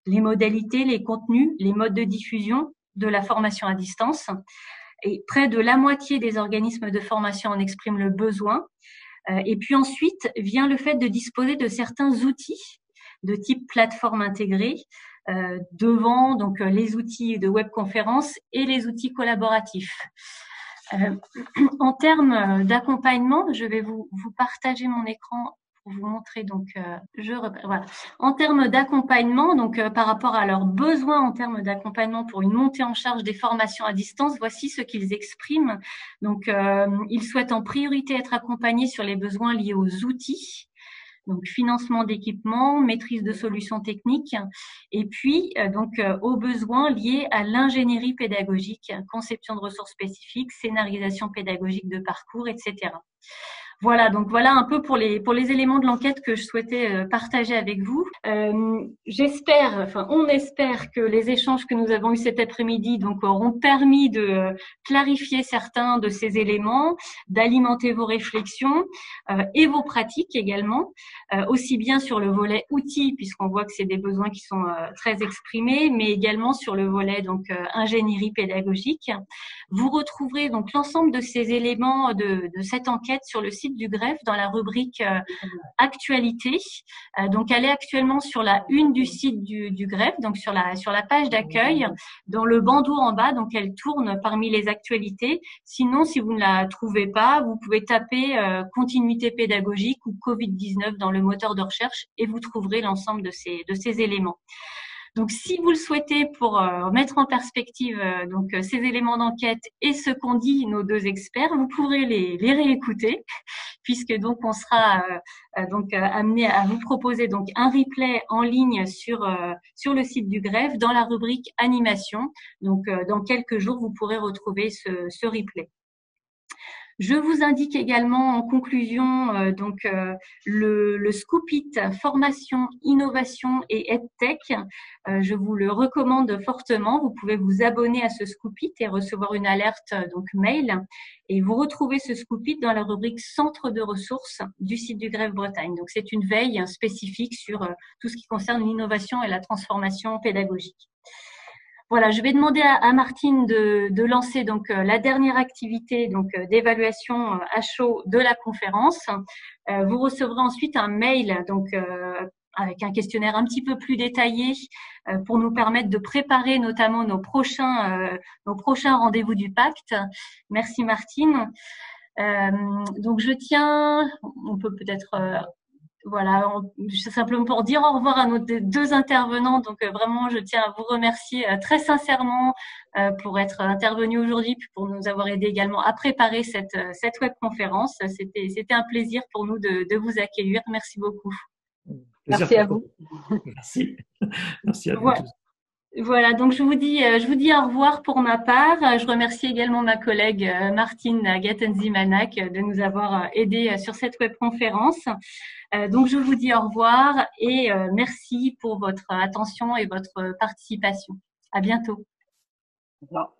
les modalités, les contenus, les modes de diffusion de la formation à distance. Et près de la moitié des organismes de formation en expriment le besoin. Et puis ensuite vient le fait de disposer de certains outils de type plateforme intégrée, devant donc les outils de webconférence et les outils collaboratifs. En termes d'accompagnement, je vais vous partager mon écran pour vous montrer. Donc, voilà. En termes d'accompagnement, donc par rapport à leurs besoins en termes d'accompagnement pour une montée en charge des formations à distance, voici ce qu'ils expriment. Donc, ils souhaitent en priorité être accompagnés sur les besoins liés aux outils. Donc financement d'équipements, maîtrise de solutions techniques, et puis aux besoins liés à l'ingénierie pédagogique, conception de ressources spécifiques, scénarisation pédagogique de parcours, etc. Voilà, donc voilà un peu pour les éléments de l'enquête que je souhaitais partager avec vous. On espère que les échanges que nous avons eus cet après-midi donc auront permis de clarifier certains de ces éléments, d'alimenter vos réflexions et vos pratiques également, aussi bien sur le volet outils, puisqu'on voit que c'est des besoins qui sont très exprimés, mais également sur le volet donc ingénierie pédagogique. Vous retrouverez donc l'ensemble de ces éléments de cette enquête sur le site du Greffe dans la rubrique actualité. Donc elle est actuellement sur la une du site du Greffe, donc sur la page d'accueil, dans le bandeau en bas, donc elle tourne parmi les actualités. Sinon, si vous ne la trouvez pas, vous pouvez taper continuité pédagogique ou Covid-19 dans le moteur de recherche et vous trouverez l'ensemble de ces éléments. Donc, si vous le souhaitez, pour mettre en perspective ces éléments d'enquête et ce qu'ont dit nos deux experts, vous pourrez les réécouter, puisque donc on sera amené à vous proposer donc un replay en ligne sur le site du Greffe dans la rubrique animation. Donc, dans quelques jours, vous pourrez retrouver ce replay. Je vous indique également en conclusion le Scoopit formation, innovation et EdTech. Je vous le recommande fortement. Vous pouvez vous abonner à ce Scoopit et recevoir une alerte mail. Et vous retrouvez ce Scoopit dans la rubrique Centre de ressources du site du Greffe Bretagne. Donc c'est une veille spécifique sur tout ce qui concerne l'innovation et la transformation pédagogique. Voilà, je vais demander à Martine de lancer la dernière activité d'évaluation à chaud de la conférence. Vous recevrez ensuite un mail avec un questionnaire un petit peu plus détaillé pour nous permettre de préparer notamment nos prochains rendez-vous du pacte. Merci Martine. Je tiens, on peut peut-être simplement pour dire au revoir à nos deux intervenants. Donc vraiment, je tiens à vous remercier très sincèrement pour être intervenus aujourd'hui, puis pour nous avoir aidé également à préparer cette webconférence. C'était un plaisir pour nous de vous accueillir. Merci beaucoup. Merci à vous. Merci. Merci à vous tous. Voilà, donc je vous dis au revoir pour ma part. Je remercie également ma collègue Martine Gattenzimanak de nous avoir aidés sur cette webconférence. Donc je vous dis au revoir et merci pour votre attention et votre participation. À bientôt. Au revoir.